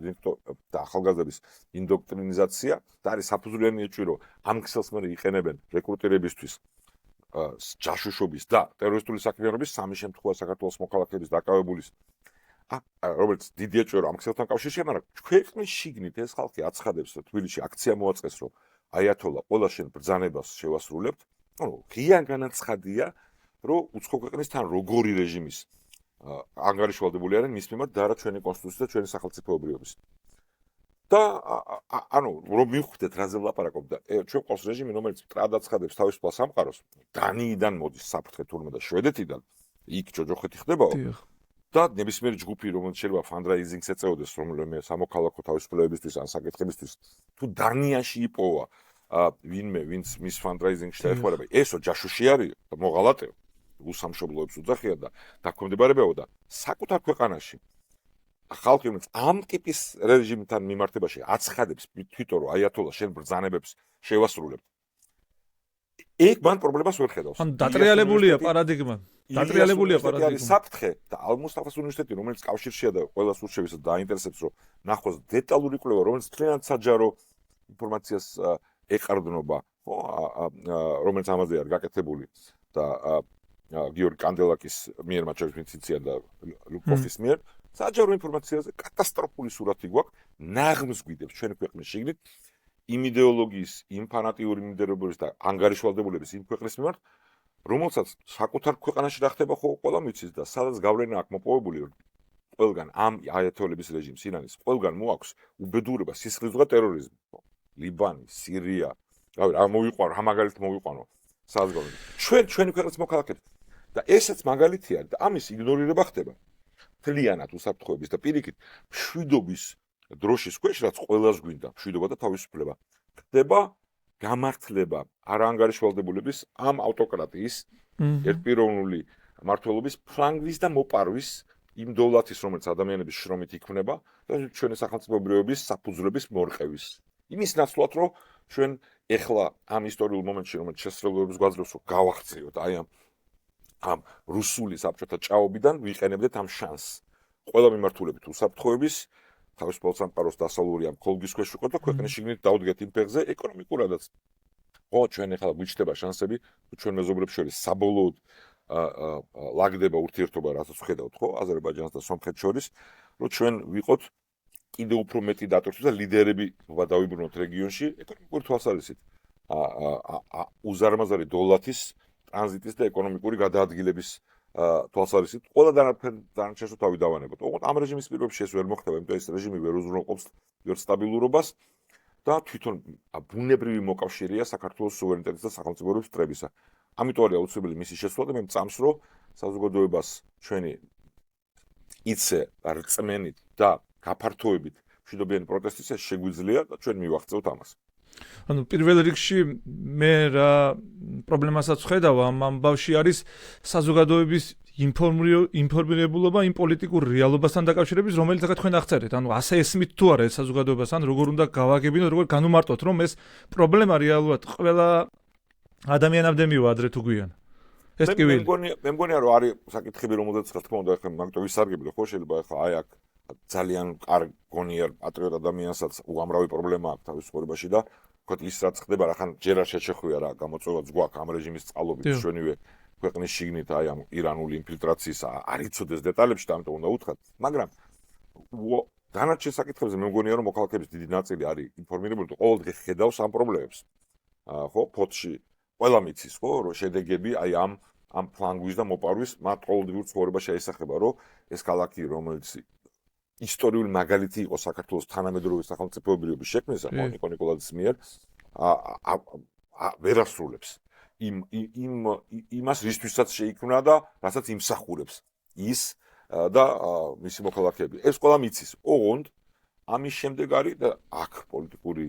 და ახალგაზრდების ინდოქტრინიზაცია და არის საფუძვლიანი ეჭვი რომ ამ ქსელს მე იყენებენ რეკრუტირებისთვის ჯაშუშობის და ტერორისტული საქმიანობის სამი შემთხვევა საქართველოს მოქალაქეების დაკავებულის როგორც დიდი ეჭვი რომ ამ ქსელთან კავშირში მაგრამ ქვეყნის შიგნით ეს ხალხი აცხადებს რომ თბილისში აქცია მოაწყეს რომ აიათოლა ყველა შენ ბრძანებას შევასრულებთ ანუ ღია განაცხადია რომ უცხო ქვეყნის თან როგორი რეჟიმის ანგარიშვალდებული არიან მის მიმართ და რა ჩვენი კონსტიტუცია და ჩვენი სახელმწიფოებრიობის და ანუ რომ მივხვდეთ რაზე ვლაპარაკობ და ჩვენ ყავს რეჟიმი რომელიც ტრადაცხადებს თავისუფალ სამყაროს დანიიდან მოდის საფრთხე თურმე და შვედეთიდან იქ ჯოჯოხეთი ხდებაო და ნებისმიერი ჯგუფი რომელიც შეიძლება ფანდრაიზინგს ეწეოდეს რომელიმე სამოქალაქო თავისუფლებებისთვის ან საკითხებისთვის თუ დანიაში იპოვა ვინმე ვინც მის ფანდრაიზინგში დაეხმარება ესო ჯაშუში არის და მოღალატეო უსამშობლოებს უძახიან და დაქვემდებარებაო და საკუთარ ქვეყანაში ხალხი რომელიც ამ ტიპის რეჟიმთან მიმართებაში აცხადებს თვითონ რომ აიათოლა შენ ბრძანებებს შევასრულებ ეგ მან პრობლემას ვერ ხედავს ან დატრიალებულია პარადიგმა დატრიალებულია პარადიგმა საფრთხე და ალ-მუსტაფას უნივერსიტეტი რომელიც კავშირშია და ყველა სურჩევის და დაინტერესებს რომ ნახოს დეტალური კვლევა რომელიც თლიანად საჯარო ინფორმაციას ეყარდნობა ხო, რომელიც ამაზე არის გაკეთებული და გიორგი კანდელაკის მიერ მათ შორის ვინციციან და ლუკოფის მიერ საჯარო ინფორმაციაზე კატასტროფული სურათი გვაქვს, ნაღმს გვიდებს ჩვენი ქვეყნის შიგნით იმ იდეოლოგიის, იმ ფანატიური მიმდევრების და ანგარიშვალდებულების იმ ქვეყნის მიმართ, რომელსაც საკუთარ ქვეყანაში რა ხდება ხო ყველა მიცის და სადაც გავლენა აქვს მოპოვებული ყველგან ამ აიათოლების რეჟიმს ირანის ყველგან მოაქვს უბედურება, სისხლისღა და ტერორიზმი. ლიბანი, სირია, რა მოვიყვანო, რა მაგალითი მოვიყვანო სადაც გავლენა. ჩვენი ქვეყნის მოქალაქეებს და ესეც მაგალითია და ამის იგნორირება ხდება. მთლიანად უსაფრთხოების და პირიქით მშვიდობის დროშის ქვეშ, რაც ყველას გვინდა, მშვიდობა და თავისუფლება, ხდება გამართლება არაანგარიშვალდებულების ამ ავტოკრატიის ერთპიროვნული მმართველობის ფლანგვის და მოპარვის იმ დოლათის, რომელიც ადამიანების შრომით იქმნება და ჩვენი სახელმწიფოებრიობის საფუძვლების მორყევის. იმის ნაცვლად, რომ ჩვენ ეხლა ამ ისტორიულ მომენტში, რომელიც შესრულებებს გვაძლევს, რომ გავახციოთ აი ამ რუსული საბჭოთა ჭაობიდან ვიყენებდეთ ამ შანსს. ყველა მიმართულებით უსაფრთხოების თავისუფალ სამყაროს დასალური ამ ხოლგის ქვეშ ვიყოთ და ქვეყნის შიგნით დავდგეთ იმ ფეხზე ეკონომიკურადაც. ხო, ჩვენ ეხლა გვიჩნდება შანსები, ჩვენ მეზობლებს შორის საბოლოოდ ლაგდება ურთიერთობა, რასაც ვხედავთ, ხო, აზერბაიჯანს და სომხეთს შორის, რომ ჩვენ ვიყოთ კიდევ უფრო მეტი დატვირთული და ლიდერები დავიბრუნოთ რეგიონში ეკონომიკური თვალსაზრისით. უზარმაზარი დოლათის ტრანზიტის და ეკონომიკური გადაადგილების თვალსაზრისით ყველა დანარჩენს თავი დავანებოთ. ოღონდ ამ რეჟიმის პირობებში ეს ვერ მოხდება, იმიტომ ეს რეჟიმი ვერ უზრუნველყოფს ვერ სტაბილურობას და თვითონ ბუნებრივი მოკავშირეა საქართველოს სუვერენიტეტის და სახელმწიფოების წრებისა. ამიტომ არის აუცილებელი მისი შესვლა და მე მწამს, რომ საზოგადოებას ჩვენი იცე რწმენით და გაფართოებით მშვიდობიანი პროტესტის შეგვიძლია და ჩვენ მივაღწევთ ამას. ანუ პირველ რიგში მე რა პრობლემასაც ვხედავ ამ ამბავში არის საზოგადოების ინფორმირებულობა იმ პოლიტიკურ რეალობასთან დაკავშირებით, რომელიც ახლა თქვენ აღწერეთ. ანუ ასე ესმით თუ არა ეს საზოგადოებას, ან როგორ უნდა გავაგებინოთ, როგორ განუმარტოთ, რომ ეს პრობლემა რეალურად ყველა ადამიანამდე მივა ადრე თუ გვიან. ეს კი ვილი. მე მგონია რომ არის საკითხები, რომელზეც რა თქმა უნდა ახლა მაგიტომ ვისარგებლო, ხო შეიძლება ახლა აი აქ ძალიან კარგ გონიერ პატრიოტ ადამიანსაც უამრავი პრობლემა აქვს თავისუფლებაში და თქო ის რაც ხდება რახან ჯერ არ შეჩეხვია რა გამოწვევაც გვაქვს ამ რეჟიმის წყალობით ჩვენივე ქვეყნის შიგნით აი ამ ირანული ინფილტრაციის არ იცოდეს დეტალებში და ამიტომ უნდა უთხრათ, მაგრამ დანარჩენ საკითხებზე მე მგონია რომ მოქალაქეების დიდი ნაწილი არის ინფორმირებული და ყოველდღე ხედავს ამ პრობლემებს. ხო, ფოთში ყველა მიცის, ხო, რომ შედეგები აი ამ ფლანგვის და მოპარვის მათ ყოველდღიურ ცხოვრებაში აისახება, რომ ეს ქალაქი რომელიც ისტორიული მაგალითი იყო საქართველოს თანამედროვე სახელმწიფოებრიობის შექმნისა, ნიკო ნიკოლაძის მიერ ვერ ასრულებს იმას რისთვისაც შეიქმნა და რასაც იმსახურებს ის და მისი მოქალაქეები. ეს ყველა მიცის. ოღონდ ამის შემდეგ არის და აქ პოლიტიკური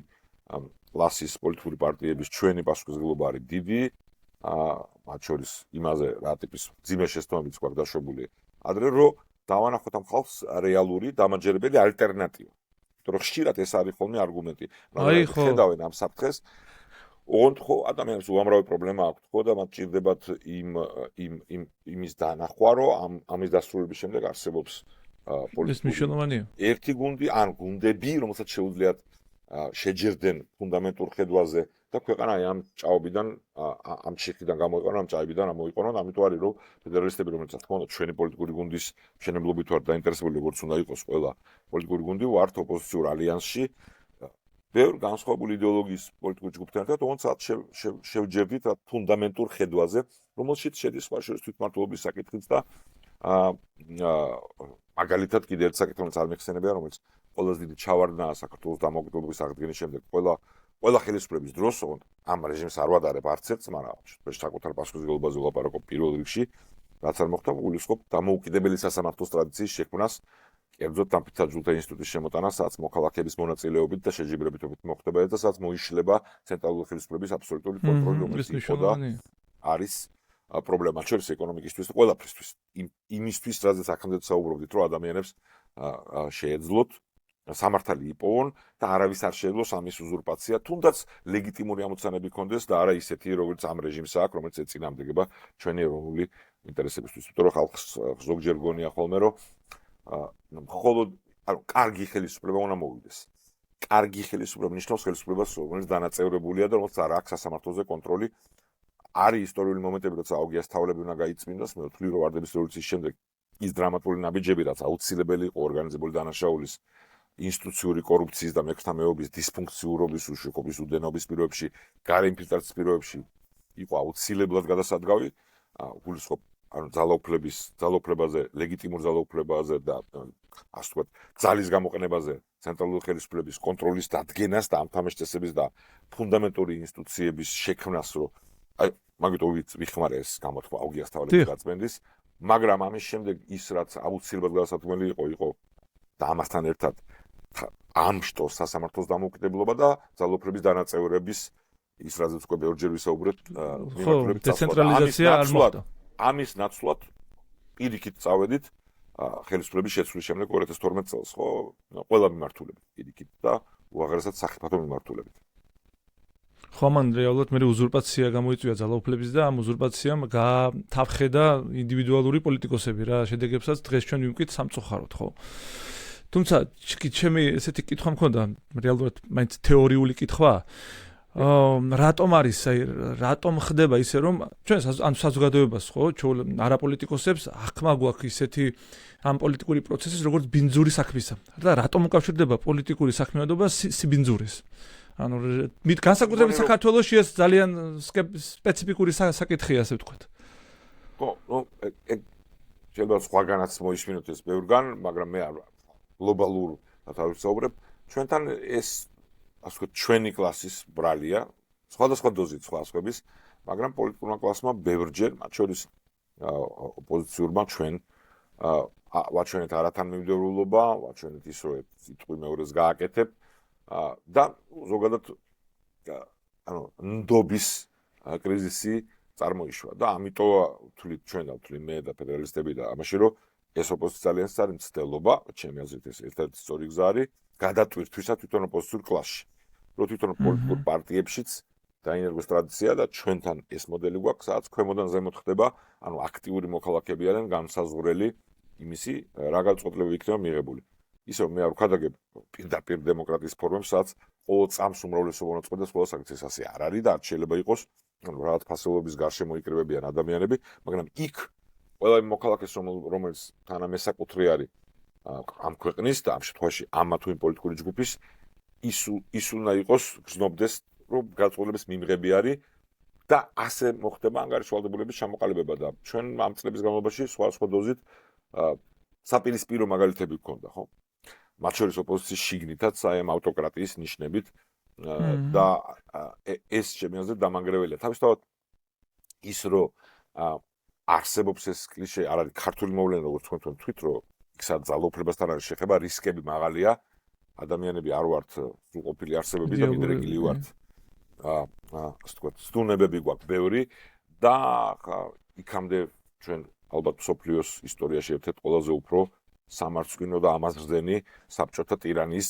კლასის პოლიტიკური პარტიების ჩვენი პასუხისმგებლობა არის დიდი, მათ შორის იმაზე რა ტიპის ძიმე შეცდომებიც გვაქვს დაშვებული ადრე, რომ დავანახოთ ამ ხალხს რეალური დამაჯერებელი ალტერნატივა. იმიტომ რომ ხშირად ეს არის ხოლმე არგუმენტი. ხედავენ ამ საფრთხეს. ოღონდ ხო ადამიანებს უამრავი პრობლემა აქვს, ხო და მათ ჭირდებათ იმის დანახვა, რომ ამის დასრულების შემდეგ არსებობს პოლიტიკური ერთი გუნდი ან გუნდები, რომელსაც შეუძლიათ შეჯერდნენ ფუნდამენტურ ხედვაზე და ქვეყანა ამ ჭაობიდან ამ შეხიდან გამოიყენონ, ამ ჭაობიდან ამოიყენონ, ამიტომ არის რომ ფედერალისტები, რომელიც თქმა უნდა ჩვენი პოლიტიკური გუნდის მშენებლობით ვარ დაინტერესებული, როგორც უნდა იყოს ყველა პოლიტიკური გუნდი, ვართ ოპოზიციურ ალიანსში. ბევრ განსხვავებული იდეოლოგიის პოლიტიკური ჯგუფთან ერთად, თუმცა შევჯერდით ფუნდამენტურ ხედვაზე, რომელშიც შედის სხვა შორის თვითმმართველობის საკითხიც და მაგალითად კიდევ ერთ საკითხი, რომელიც არ მეხსენებია, რომელიც ყველაზე დიდი ჩავარდნაა საქართველოს დამოუკიდებლობის აღდგენის შემდეგ ყველა ხელისუფლების დროს, ამ რეჟიმს არ ვადარებ არც ერთს, მაგრამ საკუთარ პასუხისმგებლობაზე ვლაპარაკობ პირველ რიგში, რაც არ მოხდა, გულისხმობ დამოუკიდებელი სასამართლოს ტრადიციის შექმნას, კერძოდ დამფიცა ჯულთა ინსტიტუტის შემოტანას, სადაც მოქალაქეების მონაწილეობით და შეჯიბრებით მოხდება და სადაც მოიშლება ცენტრალური ხელისუფლების აბსოლუტური კონტროლი, რომელიც არის პრობლემა შორის ეკონომიკისთვის და ყველაფრისთვის. იმისთვის, რაზეც აქამდე საუბრობდით, რომ ადამიანებს შეეძლოთ სამართალი იპოვონ და არავის არ შეეძლოს ამის უზურპაცია, თუნდაც ლეგიტიმური ამოცანები ქონდეს და არა ისეთი, როგორც ამ რეჟიმს აქვს, რომელიც ეწინააღმდეგება ჩვენი ეროვნული ინტერესებისთვის. იმიტომ რომ ხალხს ზოგჯერ გონია ხოლმე, რომ მხოლოდ კარგი ხელისუფლება უნდა მოვიდეს. კარგი ხელისუფლება ნიშნავს ხელისუფლებას, რომელიც დანაწევრებულია და რომელსაც არ აქვს სასამართლოზე კონტროლი. არის ისტორიული მომენტები, როცა აუგიას თავლები უნდა გაიწმინდოს, მე ვთვლი, რომ ვარდების რევოლუციის შემდეგ ის დრამატული ნაბიჯები, რაც აუცილებელი იყო ორგანიზებული დანაშაულის, ინსტიტუციური კორუფციის და მეკრთამეობის დისფუნქციურობის, უშუქობის, უდენობის პირობებში, გარე ინფილტრაციის პირობებში იყო აუცილებლად გადასადგავი, გულისხმობ ანუ ძალაუფლებაზე, ლეგიტიმურ ძალაუფლებაზე და ასე ვთქვათ, ძალის გამოყენებაზე, ცენტრალური ხელისუფლების კონტროლის დადგენას და ამ თამაშწესების და ფუნდამენტური ინსტიტუციების შექმნას, რომ აი მაგითო ვიხმარე ეს გამოთქვა აუგიას თვალების გაწმენდის, მაგრამ ამის შემდეგ ის რაც აუცილებლად გადასათქმელი იყო და ამასთან ერთად ამშტო სასამართლოს დამოუკიდებლობა და ძალაუფლების დანაწევრების ის რაც უკვე ბევრჯერ ვისაუბრეთ, მიმართულებით დეცენტრალიზაცია არ მოხდა. ამის ნაცვლად პირიქით წავედით ხელისუფლების შეცვლის შემდეგ 2012 წელს, ხო, ყველა მიმართულებით პირიქით და უაღრესად სახიფათო მიმართულებით. ხო, მან რეალურად მე უზურპაცია გამოიწვია ძალაუფლების და ამ უზურპაციამ გაათავხედა ინდივიდუალური პოლიტიკოსები რა შედეგებსაც დღეს ჩვენ ვიმკვით სამწუხაროდ, ხო? თუმცა ჩემი ესეთი კითხვა მქონდა, რეალურად მაინც თეორიული კითხვა. რატომ არის, რატომ ხდება ისე რომ ჩვენ ან საზოგადოებას ხო, არაპოლიტიკოსებს ახმა გვაქვს ისეთი ამ პოლიტიკური პროცესის როგორც ბინძური საქმისა. და რატომ უკავშირდება პოლიტიკური საქმიანობა სიბინძურის? ანუ განსაკუთრებით საქართველოში ეს ძალიან სპეციფიკური საკითხია, ასე ვთქვათ. ხო, შეიძლება სხვაგანაც მოისმინოთ ეს ბევრგან, მაგრამ მე გლობალურ თავის ვსაუბრებ, ჩვენთან ეს ასე ვთქვათ, ჩვენი კლასის ბრალია, სხვადასხვა დოზით სხვა ასხების, მაგრამ პოლიტიკურმა კლასმა ბევრჯერ, მათ შორის ოპოზიციურმა ჩვენ ვაჩვენეთ არათან მიმდევრულობა, ვაჩვენეთ ის, რომ სიტყვი მეორეს გააკეთებ და ზოგადად ანუ ნდობის კრიზისი წარმოიშვა და ამიტომ ვთვლით ჩვენ და ვთვლი მე და ფედერალისტები და ამაში რომ ეს ოპოზიცია ძალიან სწარი მცდელობა, ჩემი აზრით ეს ერთ-ერთი სწორი გზა არის გადატვირთვისა თვითონ ოპოზიციურ კლასში. რომ თვითონ პოლიტიკურ პარტიებშიც დაინერგოს ტრადიცია და ჩვენთან ეს მოდელი გვაქვს, სადაც ქვემოდან ზემოთ ხდება, ანუ აქტიური მოქალაქეები არიან განსაზღვრელი იმისი, რა გადაწყვეტილებები იქნება მიღებული. ისე მე არ ვქადაგებ პირდაპირ დემოკრატიის ფორმებს, სადაც ყოველ წამს უმრავლესობა მოწყვეტს ყველა საკითხს, ასე არ არის და არ შეიძლება იყოს, ანუ რაღაც ფასეულობის გარშემო იკრიბებიან ადამიანები, მაგრამ იქ ყველა იმ მოქალაქეს, რომელიც თანამესაკუთრე არის ამ ქვეყნის და ამ შემთხვევაში ამა თუ იმ პოლიტიკური ჯგუფის ის უნდა იყოს გზნობდეს, რომ გადაწყვეტილების მიმღები არის და ასე მოხდება ანგარიშვალდებულების ჩამოყალიბება და ჩვენ ამ წლების განმავლობაში სხვა დოზით საპირისპირო მაგალითები გქონდა, ხო? მათ შორის ოპოზიციის შიგნითაც აი ამ ავტოკრატიის ნიშნებით და ეს ჩემი აზრით დამანგრეველია. თავისთავად ის რომ არსებობს ეს კლიშე, არ არის ქართული მოვლენა, როგორც თქვენ თქვით, რომ იქსაც ძალაუფლებასთან არის შეხება, რისკები მაღალია, ადამიანები არ ვართ სრულყოფილი არსებები და მინდრეგილი ვართ. ასე ვთქვათ, სტუნებები გვაქვს ბევრი და იქამდე ჩვენ ალბათ მსოფლიოს ისტორიაში ერთ-ერთ ყველაზე უფრო სამარცხვინო და ამაზრდენი საბჭოთა ტირანიის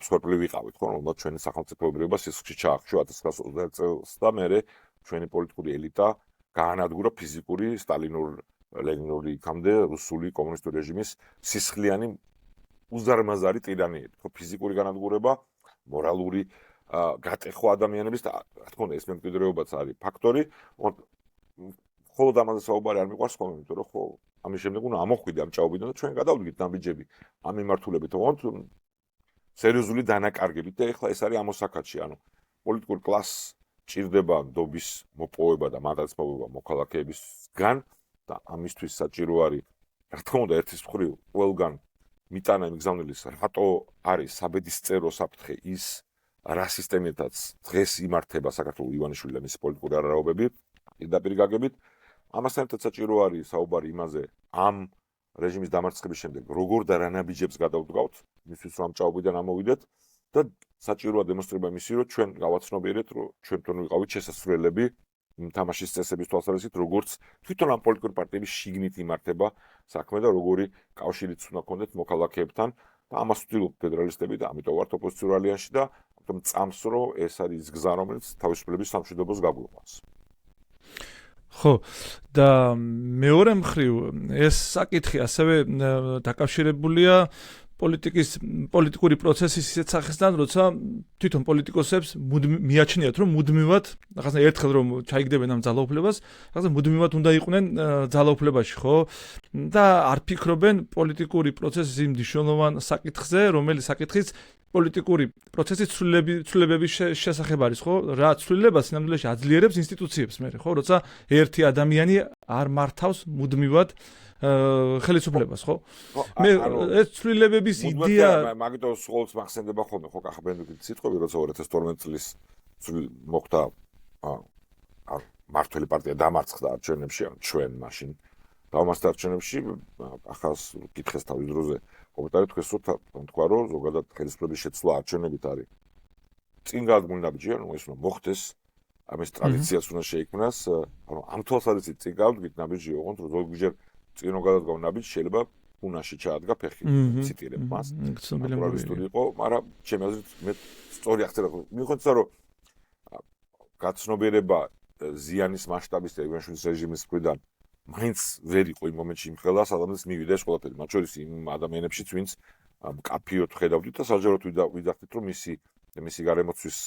მსხვერპლი ვიყავით, ხო? რომელმაც ჩვენი სახელმწიფოებრიობა სისხლში ჩაახშო 1921 წელს და მერე ჩვენი პოლიტიკური ელიტა გაანადგურა ფიზიკური სტალინურ-ლენინური იქამდე რუსული კომუნისტური რეჟიმის სისხლიანი უზარმაზარი ტირანიები, ხო? ფიზიკური განადგურება, მორალური გატეხვა ადამიანების და რა თქმა უნდა ეს მემკვიდრეობაც არის ფაქტორი. ხოლო ამაზე საუბარი არ მიყვარს ხოლმე, იმიტომ რომ ხო ამის შემდეგ უნდა ამოხვიდე ამ ჭაობიდან და ჩვენ გადავდგით ნაბიჯები ამ მიმართულებით, თუმცა სერიოზული დანაკარგებით და ეხლა ეს არის ამოსაკაჩი, ანუ პოლიტიკურ კლასს ჭირდება ნდობის მოპოვება და მადაცმობა მოქალაქეებისგან და ამისთვის საჭირო არის რა თქმა უნდა ერთის მხრივ ყველგან მიტანა მიგზავნილის რატო არის საბედისწერო საფრთხე ის რა სისტემითაც დღეს იმართება საქართველოს ივანიშვილი და მისი პოლიტიკური არაობები პირდაპირ გაგებით. ამასთან ერთად საჭირო არის საუბარი იმაზე ამ რეჟიმის დამარცხების შემდეგ როგორ და რა ნაბიჯებს გადავდგავთ იმისთვის რომ ჭაობიდან ამოვიდეთ და საჭიროა დემონსტრირება იმისი რომ ჩვენ გავაცნობიერეთ რომ ჩვენ თვითონ ვიყავით შესასვლელები იმ თამაშის წესების თვალსაზრისით როგორც თვითონ ამ პოლიტიკური პარტიების შიგნით იმართება საქმე და როგორი კავშირიც უნდა გქონდეთ მოქალაქეებთან და ამას ვთვლით ფედერალისტები და ამიტომ ვართ ოპოზიციურ ალიანსში და ამიტომ წამს რომ ეს არის გზა რომელიც თავისუფლების სამშვიდობოს გაგვიყვანს. ხო და მეორე მხრივ ეს საკითხი ასევე დაკავშირებულია პოლიტიკური პროცესის ისეთ სახესთან, როცა თვითონ პოლიტიკოსებს მიაჩნიათ, რომ მუდმივად, რაღაცა ერთხელ რომ ჩაიგდებენ ამ ძალაუფლებას, რაღაცა მუდმივად უნდა იყვნენ ძალაუფლებაში, ხო? და არ ფიქრობენ პოლიტიკური პროცესის იმ მნიშვნელოვან საკითხზე, რომელიც საკითხიც პოლიტიკური პროცესის ცვლილებების შესახებ არის, ხო? რა ცვლილებას სინამდვილეში აძლიერებს ინსტიტუციებს მე, ხო? როცა ერთი ადამიანი არ მართავს მუდმივად ხელისუფლებას, ხო? მე ეს ცვლილებების იდეა მაგიტო სულ მახსენდება ხოლმე, ხო, კახაბენდუკით სიტყვები, როცა 2012 წლის მოხდა მართველი პარტია დამარცხდა არჩევნებში, ჩვენ მაშინ დავმარცხდა არჩევნებში, ახალს კითხეს თავის დროზე კომენტარი თქვენს თქვა, რომ ზოგადად ხელისუფლების შეცვლა არჩევნებით არის წინ გადმონაბიჯი, ანუ ეს უნდა მოხდეს, ამის ტრადიციას უნდა შეიქმნას, ანუ ამ თვალსაზრისით წინ გავდგით ნაბიჯი ოღონდ, რომ ზოგჯერ წინ გადადგა ნაბიჯი შეიძლება უნაში ჩაადგა ფეხი, ციტირებ მას. ნატურალისტური იყო, მაგრამ ჩემი აზრით მე სწორი აღწერა მიხვდა, რომ გაცნობიერება ზიანის მასშტაბის და ივანიშვილის რეჟიმის მხრიდან მაინც ვერ იყო იმ მომენტში იმხელა, სადაც მივიდა ეს ყველაფერი, მათ შორის იმ ადამიანებშიც, ვინც კაფიოთ ხედავდით და საჯაროდ ვიდახდით, რომ მისი გარემოცვის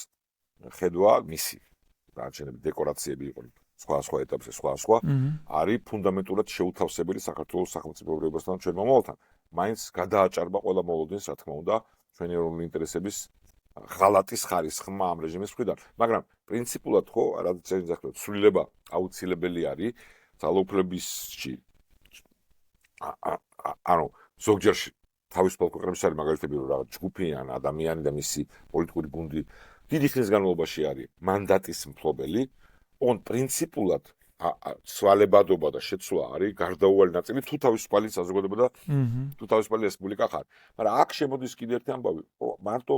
ხედვა, მისი არჩევნების დეკორაციები იყო სხვა ეტაპზე, სხვა არის ფუნდამენტურად შეუთავსებელი საქართველოს სახელმწიფოებრიობასთან ჩვენ მომავალთან. მაინც გადააჭარბა ყველა მოლოდინს, რა თქმა უნდა, ჩვენი ეროვნული ინტერესების ღალატის ხარისხმა ამ რეჟიმის მხრიდან. მაგრამ პრინციპულად ხო, რაც შეიძლება ცვლილება აუცილებელი არის ძალაუფლებისში. ანუ ზოგჯერ თავისუფალ ქვეყნებში არის მაგალითები, რომ რაღაც ჯგუფიან ადამიანი და მისი პოლიტიკური გუნდი დიდი ხნის განმავლობაში არის მანდატის მფლობელი, on პრინციპულად ცვალებადობა და შეცვლა არის გარდაუვალი ნაწილი თუ თავისუფალი საზოგადოება და თუ თავისუფალი რესპუბლიკა ხარ. მაგრამ აქ შემოდის კიდევ ერთი ამბავი, მარტო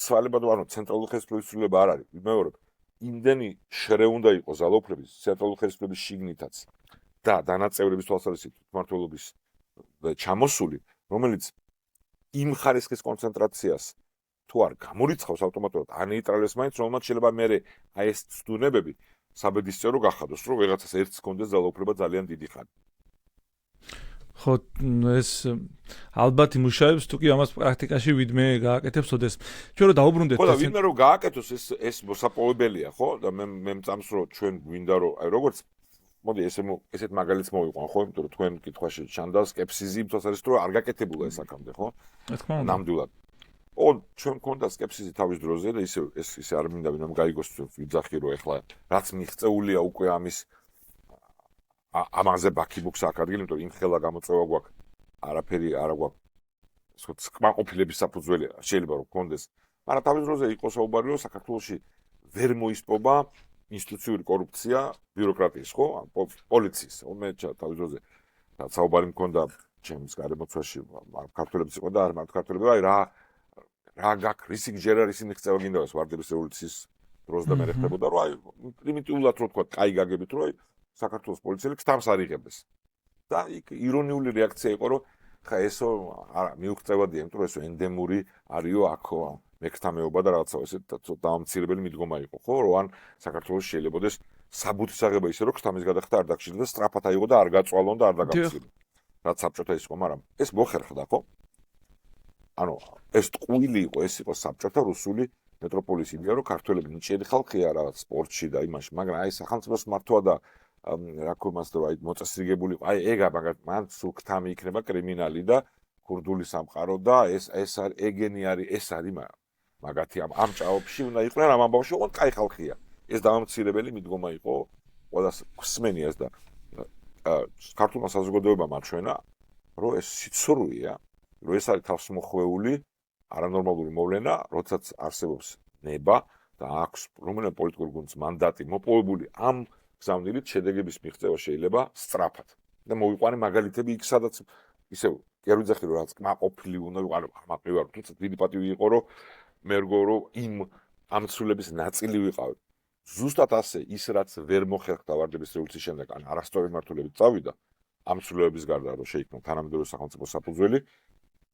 ცვალებადობა, ანუ ცენტრალური ხელისუფლების ცვლილება არ არის. ვიმეორებ, იმდენი შრე უნდა იყოს ძალაუფლების, ცენტრალური ხელისუფლების შიგნითაც და დანაწევრების თვალსაზრისით მმართველობის ჩამოსული, რომელიც იმ ხარისხის კონცენტრაციას თუ არ გამორიცხავს ავტომატურად, ანეიტრალებს მაინც, რომელმაც შეიძლება მე აი ეს ცდუნებები საბედისწერო გახადოს, რომ ვიღაცას ერთს კონდეს ძალაუფლება ძალიან დიდი ხანი. ხო, ეს ალბათ იმუშავებს, თუ კი ამას პრაქტიკაში ვიდმე გააკეთებს ოდეს. ჩვენ რომ დაუბრუნდეთ ხო და ვიდმე რომ გააკეთოს ეს მოსაპოვებელია, ხო? და მე მწამს რომ ჩვენ გვინდა რომ აი როგორც მოდი ესეთ მაგალითს მოვიყვან, ხო? იმიტომ რომ თქვენ კითხვაში ჩანდა სკეპსიზი, თორსარეს რომ არ გაკეთებულა ეს აქამდე, ხო? ნამდვილად. ჩვენ მქონდა სკეპსიზი თავის დროზე და ისე არ მინდა ვინმე გაიგოს ვიძახი რომ ეხლა რაც მიღწეულია უკვე ამაზე ბაქიბუქს აქ ადგილი, იმიტომ რომ იმ ხელა გამოწვევა გვაქვს, არაფერი არ გვაქვს. სხვა კმაყოფილების საფუძველი შეიძლება რომ გქონდეს, მაგრამ თავის დროზე იყო საუბარი რომ საქართველოში ვერ მოისპობა ინსტიტუციური კორუფცია ბიუროკრატიის, ხო? პოლიციის. მე თავის დროზე საუბარი მქონდა ჩემს გარემოცვაში, ქართველებს იყო და არ მარტო ქართველები, აი რა გაქვს, რისი გჯერა, რისი მიღწევა გინდა ეს ვარდების რევოლუციის დროს და მე ხდებოდა, რომ აი პრიმიტიულად რო თქვა, კაი გაგებით, რომ საქართველოს პოლიციელი ქთამს არ იღებდეს. და იქ ირონიული რეაქცია იყო, რომ ხა ესო არა მიუღწევადია, იმიტომ რომ ესო ენდემური არისო აქო მექთამეობა და რაღაცა ესე დამამცირებელი მიდგომა იყო, ხო? რომ ან საქართველოს შეიძლებადეს საბუთის აღება ისე, რომ ქთამის გადახდა არ დაგჭირდა, სწრაფად აიღო და არ გაწვალონ და არ დაგაფცირდა. რაც საბჭოთა ის იყო, მაგრამ ეს მოხერხდა, ხო? ანუ ეს ტყუილი იყო, ეს იყო საბჭოთა რუსული მეტროპოლის იდეა, რომ ქართველები ნიჭიერი ხალხია რაღაც სპორტში და იმაში, მაგრამ აი სახელმწიფოს მართვა და რა ქვია რომ აი მოწესრიგებული იყო, აი ეგ მან სულ ქთამი იქნება კრიმინალი და ქურდული სამყარო და ეს არის ეგენი არის, ეს არის მაგათი ამ ჭაობში უნდა იყვნენ ამ ამბავში, ოღონდ კაი ხალხია. ეს დამამცირებელი მიდგომა იყო ყველას ხსმენიას და ქართულმა საზოგადოებამ აჩვენა, რომ ეს სიცრუეა, რომ ეს არის თავსმოხვეული არანორმალური მოვლენა, როდესაც არსებობს ნება და აქვს რომელიმე პოლიტიკურ გუნდს მანდატი მოპოვებული ამ გზავნილით შედეგების მიღწევა შეიძლება სწრაფად. და მოვიყვანე მაგალითები იქ, სადაც ისევ კი არ ვიძახი რომ რაც კმაყოფილი უნდა ვიყო, ამაყი ვარ, თუმცა დიდი პატივი იყო, რომ მე რგო რომ იმ ამ ცვლილების ნაწილი ვიყავ. ზუსტად ასე ის რაც ვერ მოხერხდა ვარდების რევოლუციის შემდეგ, ან არასწორი მმართველობით წავიდა ამ ცვლილების გარდა, რომ შეიქმნა თანამედროვე სახელმწიფო საფუძველი,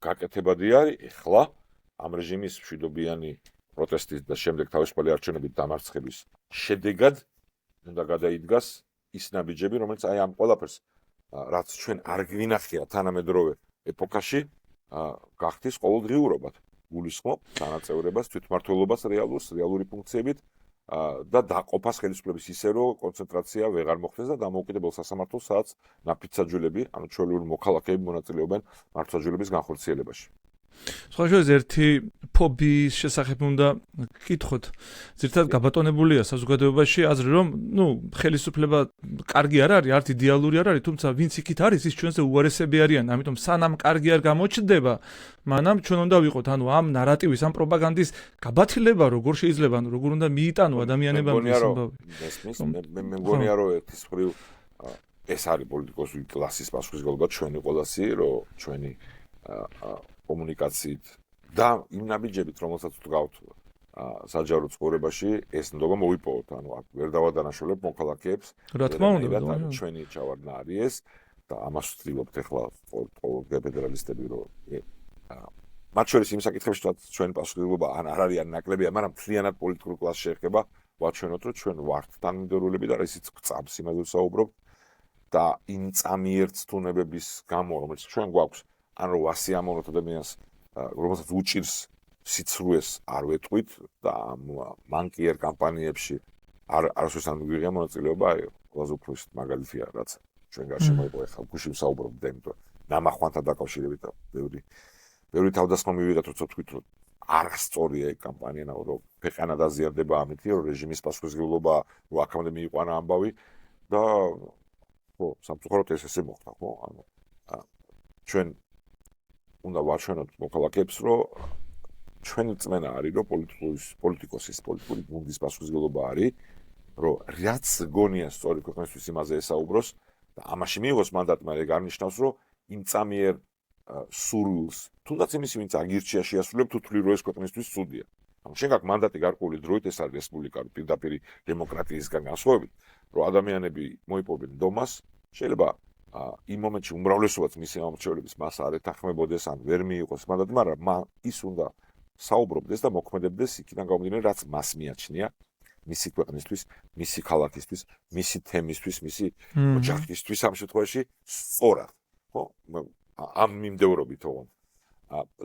გაკეთებადი არის ეხლა ამ რეჟიმის მშვიდობიანი პროტესტის და შემდეგ თავისუფალი არჩევნებით დამარცხების შედეგად უნდა გადაიდგას ის ნაბიჯები, რომელიც აი ამ ყველაფერს რაც ჩვენ არ გვინახია თანამედროვე ეპოქაში, გახდის ყოველდღიურობად. გულისხმობ დანაწევრებას, თვითმმართველობას რეალური ფუნქციებით და დაყოფას ხელისუფლების ისე, რომ კონცენტრაცია ვეღარ მოხდეს და დამოუკიდებელ სასამართლოს, სადაც ნაფიცაჯულები, ანუ ჩვეულებრივი მოქალაქეები მონაწილეობენ მართლმსაჯულების განხორციელებაში. სხვა შორის ერთი ფობიის შესახებ უნდა გკითხოთ. ზირთად გაბატონებულია საზოგადოებაში აზრი, რომ ხელისუფლება კარგი არ არის, არც იდეალური არ არის, თუმცა ვინც იქით არის, ის ჩვენზე უარესები არიან, ამიტომ სანამ კარგი არ გამოჩნდება, მანამ ჩვენ უნდა ვიყოთ, ამ ნარატივის, ამ პროპაგანდის გაბათილება როგორ შეიძლება, როგორ უნდა მიიტანო ადამიანებამ ეს ამბავი. მე მგონია, რომ ერთის მხრივ ეს არის პოლიტიკოსი კლასის პასუხისმგებლობა ჩვენი ყველასი, რომ ჩვენი კომუნიკაციით და იმ ნაბიჯებით, რომელსაც ვდგავთ საჯარო ცხოვრებაში, ეს ნდობა მოიპოვოთ, ანუ აქ ვერ დავადანაშაულებთ მოქალაქეებს. რა თქმა უნდა, ჩვენი ჩავარდნა არის ეს და ამას ვცდილობთ ახლა ყოველგვარი ფედერალისტები, რომ მათ შორის იმ საკითხებში ჩვენი პასუხისმგებლობა ან არ არის ან ნაკლებია, მაგრამ მთლიანად პოლიტიკურ კლასს შეეხება, ვაჩვენოთ, რომ ჩვენ ვართ თანმიმდევრულები და ისიც გწამს იმაზე ვსაუბრობ და იმ წამიერთ თუნებების გამო, რომელიც ჩვენ გვაქვს, ან რომ ვასიამოვნოთ ადამიანს, რომელსაც უჭირს სიცრუეს არ ვეტყვით და მანკიერ კამპანიებში არასოდეს არ მიგვიღია მონაწილეობა, ყველაზე უფრო მაგალითია, რაც ჩვენ გარშემო იყო ახლა გუში ვსაუბრობთ და იმიტომ ნამახვანთან დაკავშირებით ბევრი თავდასხმა მივიღეთ, როცა ვთქვით, რომ არასწორია ეგ კამპანია, რომ ქვეყანა დაზიანდება ამითი, რომ რეჟიმის პასუხისმგებლობა, რომ აქამდე მიიყვანა ამბავი და ხო, სამწუხაროდ ესე მოხდა, ხო? ანუ ჩვენ უნდა ვაჩვენოთ მოქალაქეებს, რომ ჩვენი წმენა არის, რომ პოლიტიკური გუნდის პასუხისმგებლობა არის, რომ რაც გონია სწორი ქვეყნისთვის იმაზე ესაუბროს და ამაში მიიღოს მანდატი, მაგრამ ეგ არ ნიშნავს, რომ იმ წამიერ სურვილს, თუნდაც იმის, ვინც აგირჩია შეასრულებს, თუ თვლი, რომ ეს ქვეყნისთვის ცუდია. ანუ შენ გაქვს მანდატი გარკვეული დროით, ეს არის რესპუბლიკა, პირდაპირ დემოკრატიისგან განსხვავებით, რომ ადამიანები მოიპოვებენ დომას, შეიძლება იმ მომენტში უმრავლესობაც მისი ამორჩევლების მას არ ეთანხმებოდეს, ან ვერ მიიღოს მანდატი, მაგრამ ის უნდა საუბრობდეს და მოქმედებდეს იქიდან გამომდინარე, რაც მას მიაჩნია მისი ქვეყნისთვის, მისი ქალაქისთვის, მისი თემისთვის, მისი ოჯახისთვის ამ შემთხვევაში სწორად, ხო? ამ მიმდევრობით ოღონდ.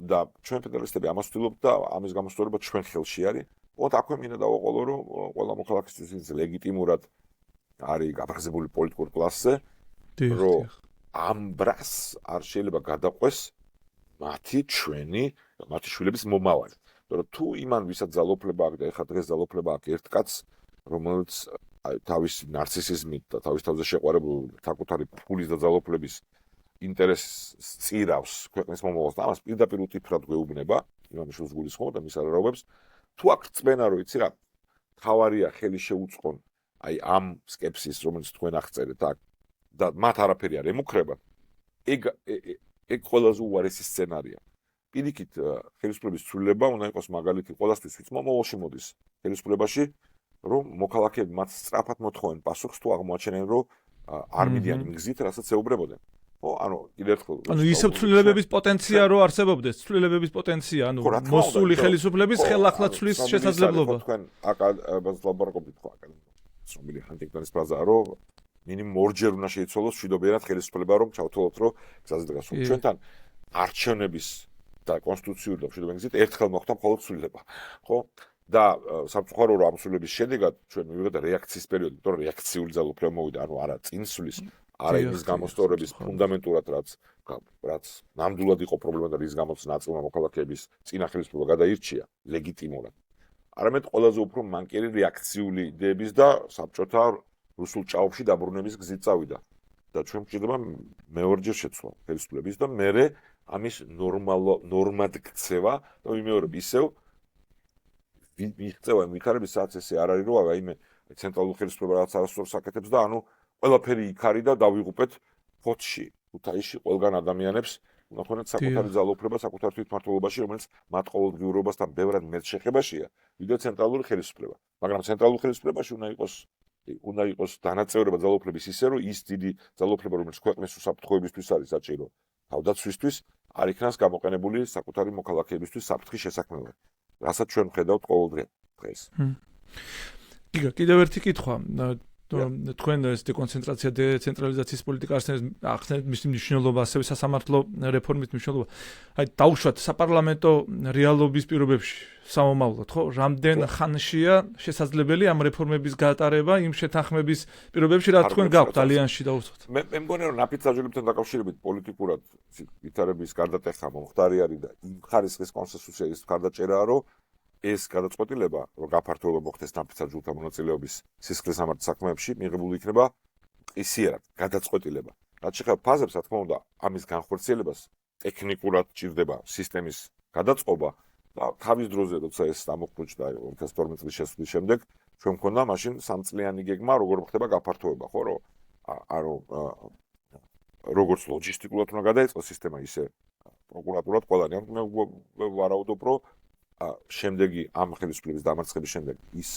და ჩვენ ფედერალისტები ამას ვცდილობთ და ამის გამოსწორება ჩვენ ხელში არის. ოღონდ აქვე მინდა დავაყოლო, რომ ყველა მოქალაქისთვის ლეგიტიმურად არის გაფრთხილებული პოლიტიკურ კლასზე, რომ ამ ბრას არ შეიძლება გადაყვეს მათი შვილების მომავალი. მაგრამ თუ იმან ვისაც ძალოფლება აქვს და ეხლა დღეს ძალოფლება აქვს ერთ კაცს, რომელიც თავისი ნარცისიზმით და თავის თავზე შეყვარებული საკუთარი ფულის და ძალოფლების ინტერესს წირავს ქვეყნის მომავალს და ამას პირდაპირ უტიფრად გვეუბნება, იმამიშვილს გულისხმობ და მის არარაობებს, თუ აქ წმენა, რომ იცი რა, თავარია ხელი შეუწყონ ამ სკეპსის, რომელიც თქვენ აღწერეთ აქ და მათ არაფერი არ ემუქრება, ეგ ყველაზე უარესი სცენარია. პირიქით, ხელისუფლების ცვლილება უნდა იყოს მაგალითი ყველასთვის, ვინც მომავალში მოდის ხელისუფლებაში, რომ მოქალაქეები მათ სწრაფად მოთხოვენ პასუხს, თუ აღმოაჩენენ, რომ არ მიდიან იმ გზით, რასაც ეუბნებოდნენ. ხო, ანუ კიდევ ერთხელ. ანუ ისევ ცვლილებების პოტენცია რო არსებობდეს, ცვლილებების პოტენცია, ანუ მოსული ხელისუფლების ხელახლა ცვლის შესაძლებლობა. თქვენ ლაბორატორიით ხო აკადემიკოსი ჰანტინგტონის ფრაზაა, რომ მინიმუმ ორჯერ უნდა შეიცვალოს მშვიდობიანად ხელისუფლება, რომ ჩავთვალოთ, რომ გზაზე დგას. ჩვენთან არჩევნების და კონსტიტუციური და მშვიდობიანი გზით ერთხელ მოხდა მხოლოდ ცვლილება, ხო? და სამწუხარო რომ ამ ცვლილების შედეგად ჩვენ მივიღეთ რეაქციის პერიოდი, იმიტომ რომ რეაქციული ძალოფლება მოვიდა, ანუ არა წინსვლის, არა იმის გამოსწორების ფუნდამენტურად, რაც ნამდვილად იყო პრობლემა და რის გამოც ნაწილმა მოქალაქეების წინა ხელისუფლება გადაირჩია ლეგიტიმურად. არამედ ყველაზე უფრო მანკიერი რეაქციული იდეების და საბჭოთა რუსულ ჭაობში დაბრუნების გზით წავიდა. და ჩვენ გვჭირდება მეორჯერ შეცვლა ხელისუფლების და მერე ამის ნორმად ქცევა და ვიმეორებ ისევ მიღწევა იმ ვითარების, სადაც ესე არ არის, რომ აიმე ცენტრალური ხელისუფლება რაღაც არასწორს აკეთებს და ანუ ყველაფერი იქ არის და დავიღუპეთ ფოთში, ქუთაისში ყველგან ადამიანებს უნდა ქონათ საკუთარი ძალოფლება, საკუთარ თვითმმართველობაში, რომელიც მათ ყოველდღიურობასთან ბევრად მეტ შეხებაშია, ვიდრე ცენტრალური ხელისუფლება. მაგრამ ცენტრალურ ხელისუფლებაში უნდა იყოს დანაწევრება ძალოფლების ისე, რომ ის დიდი ძალოფლება, რომელიც ქვეყნის უსაფრთხოებისთვის არის საჭირო, თავდაცვისთვის, არ იქნას გამოყენებული საკუთარი მოქალაქეებისთვის საფრთხის შესაქმნელად. რასაც ჩვენ ვხედავთ ყოველდღე დღეს. კიდევ ერთი კითხვა. თქვენ ეს დეკონცენტრაცია დეცენტრალიზაციის პოლიტიკა ახსენეთ მის მნიშვნელობა, ასევე სასამართლო რეფორმის მნიშვნელობა. აი დაუშვათ საპარლამენტო რეალობის პირობებში სამომავლოდ, ხო? რამდენ ხანშია შესაძლებელი ამ რეფორმების გატარება იმ შეთანხმების პირობებში, რაც თქვენ გაქვთ ალიანსში დაუშვათ? მე მგონია რომ ნაფიც საჯულებთან დაკავშირებით პოლიტიკურად ვითარების გარდატეხა მომხდარი არის და იმ ხარისხის კონსენსუსია ის გარდაჭერაა, რომ ეს გადაწყვეტილება, რომ გაფართოება მოხდეს ნაფიც საჯულთა მონაწილეობის სისხლის სამართლის საქმეებში, მიღებული იქნება ისიერად გადაწყვეტილება. რაც შეეხება ფაზებს, რა თქმა უნდა, ამის განხორციელებას ტექნიკურად ჭირდება სისტემის გადაწყობა და თავის დროზე, როცა ეს ამოხმოჩნდა 2012 წლის შესვლის შემდეგ, ჩვენ მქონდა მაშინ 3 წლიანი გეგმა, როგორ ხდება გაფართოება, ხო, რომ როგორც ლოჯისტიკურად უნდა გადაიწყოს სისტემა, ისე პროკურატურად ყველანი. მე ვარაუდობ, რომ შემდეგი ამ ხელისუფლების დამარცხების შემდეგ ის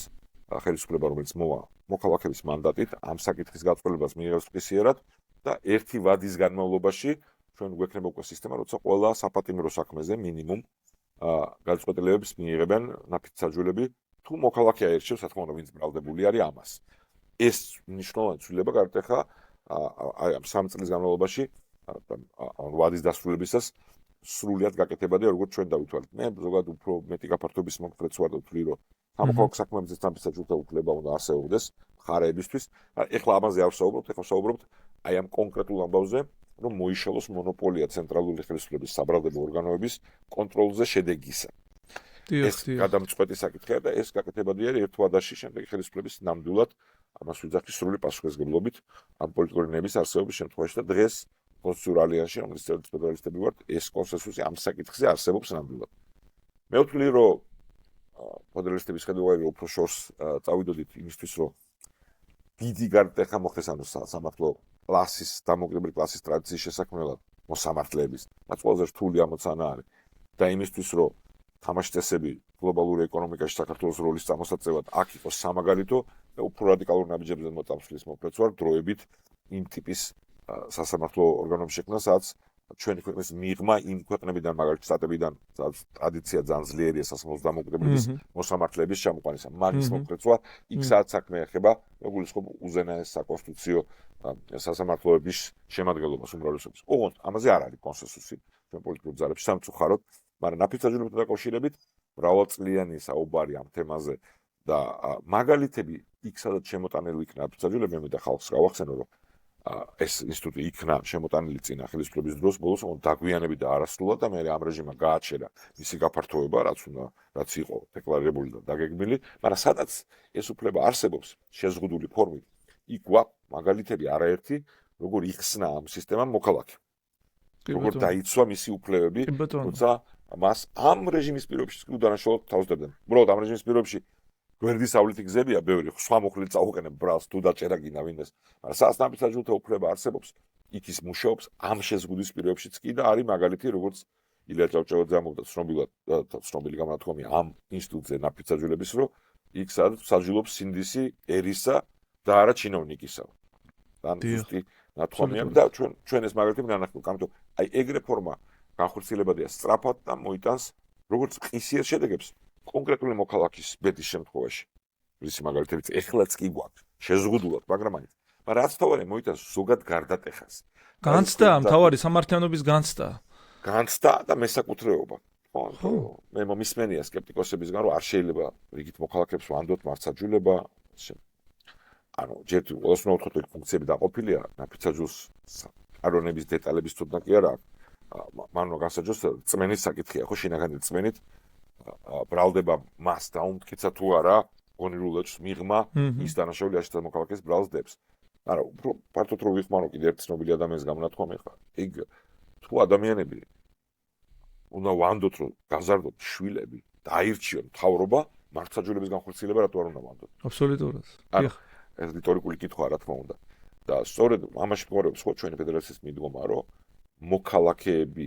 ხელისუფლება, რომელიც მოვა მოქალაქეების მანდატით, ამ საკითხის გაწყვეტილებას მიიღებს ყისიერად და ერთი ვადის განმავლობაში ჩვენ გვექნება უკვე სისტემა, როცა ყველა საპატიმრო საქმეზე მინიმუმ გადაწყვეტილებებს მიიღებენ ნაფიც საჯულები, თუ მოქალაქე აირჩევს, რა თქმა უნდა, ვინც ბრალდებული არის ამას. ეს მნიშვნელოვანი ცვლილება გარდაეხა ამ 3 წლის განმავლობაში ვადის დასრულებისას სრულიად გაკეთებადი, როგორც ჩვენ დავითვალეთ. მე ზოგადად უფრო მეტი გაფართოების მომხრეც ვარ და ვთვლი, რომ სამოქალაქო საქმეებზე ნაფიც საჯულთა უფლება უნდა არსებობდეს მხარეებისთვის. ეხლა ამაზე არ ვსაუბრობთ, ეხლა ვსაუბრობთ აი ამ კონკრეტულ ამბავზე, რომ მოიშალოს მონოპოლია ცენტრალური ხელისუფლების საბრალდებო ორგანოების კონტროლზე შედეგისა. ეს გადამწყვეტი საკითხია და ეს გაკეთებადი არის ერთვადაში შემდეგი ხელისუფლების ნამდვილად ამას ვიძახი სრული პასუხისმგებლობით ამ პოლიტიკური ნების არსებობის შემთხვევაში და დღეს კონსტიტუციურ ალიანსში, რომელიც ფედერალისტები ვართ, ეს კონსენსუსი ამ საკითხზე არსებობს ნამდვილად. მე ვთვლი, რომ ფედერალისტების ხედავები უფრო შორს წავიდოდით იმისთვის, რომ დიდი გარდაეხა მოხდეს ანუ სამართლო კლასის, დამოუკიდებელი კლასის ტრადიციის შესაქმნელად მოსამართლეების, რაც ყველაზე რთული ამოცანა არის და იმისთვის, რომ თამაში წესები გლობალური ეკონომიკაში საქართველოს როლის წამოსაწევად აქ იყოს სამაგალითო და უფრო რადიკალურ ნაბიჯებზე მოწამსვლის მომხრეც ვარ დროებით იმ ტიპის სასამართლო ორგანოების შექმნა, სადაც ჩვენი ქვეყნის მიღმა იმ ქვეყნებიდან, მაგალითად შტატებიდან, სადაც ტრადიცია ძალიან ძლიერია სასამართლოს დამოუკიდებლობის მოსამართლეების ჩამოყვანისა. მაგის მომხრეც ვარ, იქ სადაც საქმე ეხება, მეგულისხმობ უზენაეს საკონსტიტუციო სასამართლოების შემადგენლობას უმრავლესობის. ოღონდ ამაზე არ არის კონსენსუსი ჩვენ პოლიტიკურ ძალებში სამწუხაროდ, მაგრამ ნაფიც საჯულებთან დაკავშირებით მრავალწლიანი საუბარი ამ თემაზე და მაგალითები იქ სადაც შემოტანილი იქნა ნაფიც საჯულები, მე და ხალხს გავახსენო, რომ ეს ინსტიტუტი იქნა შემოტანილი წინა ხელისუფლების დროს, ბოლოს დაგვიანებით და არასრულად და მე ამ რეჟიმმა გააჩერა მისი გაფართოება, რაც იყო დეკლარირებული და დაგეგმილი, მაგრამ სადაც ეს უფლება არსებობს შეზღუდული ფორმით, იქ გვაქვს მაგალითები არაერთი, როგორ იხსნა ამ სისტემამ მოქალაქე. როგორ დაიცვა მისი უფლებები, როცა მას ამ რეჟიმის პირობებში უდანაშაულოდ თავს დებდნენ. უბრალოდ ამ რეჟიმის პირობებში გვერდისავლითი გზებია ბევრი, სხვა მოხლით წაუყენებ ბრალს თუ დაჭერა გინდა ვინდეს, მაგრამ სადაც ნაფიც საჯულთა უფლება არსებობს, იქ ის მუშაობს ამ შეზღუდვის პირობებშიც კი და არის მაგალითი, როგორც ილია ჭავჭავაძე ამბობდა ცნობილი გამონათქვამია ამ ინსტიტუტზე ნაფიც საჯულების, რომ იქ სადაც საჯულობს სინდისი ერისა და არა ჩინოვნიკისა. ან ზუსტი ნათქვამია და ჩვენ ეს მაგალითები განახილავთ, ამიტომ აი ეგ რეფორმა განხორციელებადია სწრაფად და მოიტანს როგორც ყისიერ შედეგებს კონკრეტული მოქალაქის ბედის შემთხვევაში. ისი მაგალითებიც ეხლაც კი გვაქვს შეზღუდულად, მაგრამ მაინც. მაგრამ რაც თავარი მოიტანს ზოგად გარდატეხას. განცდა, მთავარი სამართლიანობის განცდა. განცდა და მესაკუთრეობა. ხო, მე მომისმენია სკეპტიკოსებისგან, რომ არ შეიძლება რიგით მოქალაქეებს ვანდოთ მართსაჯულება. ანუ ჯერ თუ ყოველთვის ვთქვით, ფუნქციები დაყოფილია, ნაფიც საჯულს არონების დეტალების ცოდნა კი არა აქვს. მან უნდა გასაჯოს წმენის საკითხია, ხო, შინაგანი წმენით ბრალდება მას დაუმტკიცა თუ არა გონირულებს მიღმა ის დანაშაული აშტა მოქალაქეს ბრალს დებს. მაგრამ უფრო ფართოდ რო ვიხმარო კიდე ერთ ცნობილი ადამიანის გამონათქვამი ხარ. ეგ თუ ადამიანები უნდა ვანდოთ რომ გაზარდოთ შვილები და აირჩიონ მთავრობა, მართლმსაჯულების განხორციელება რატო არ უნდა ვანდოთ? აბსოლუტურად. ეს რიტორიკული კითხვაა რა თქმა უნდა. და სწორედ ამაში მდგომარეობს ხო ჩვენი ფედერაციის მიდგომა, რომ მოქალაქეები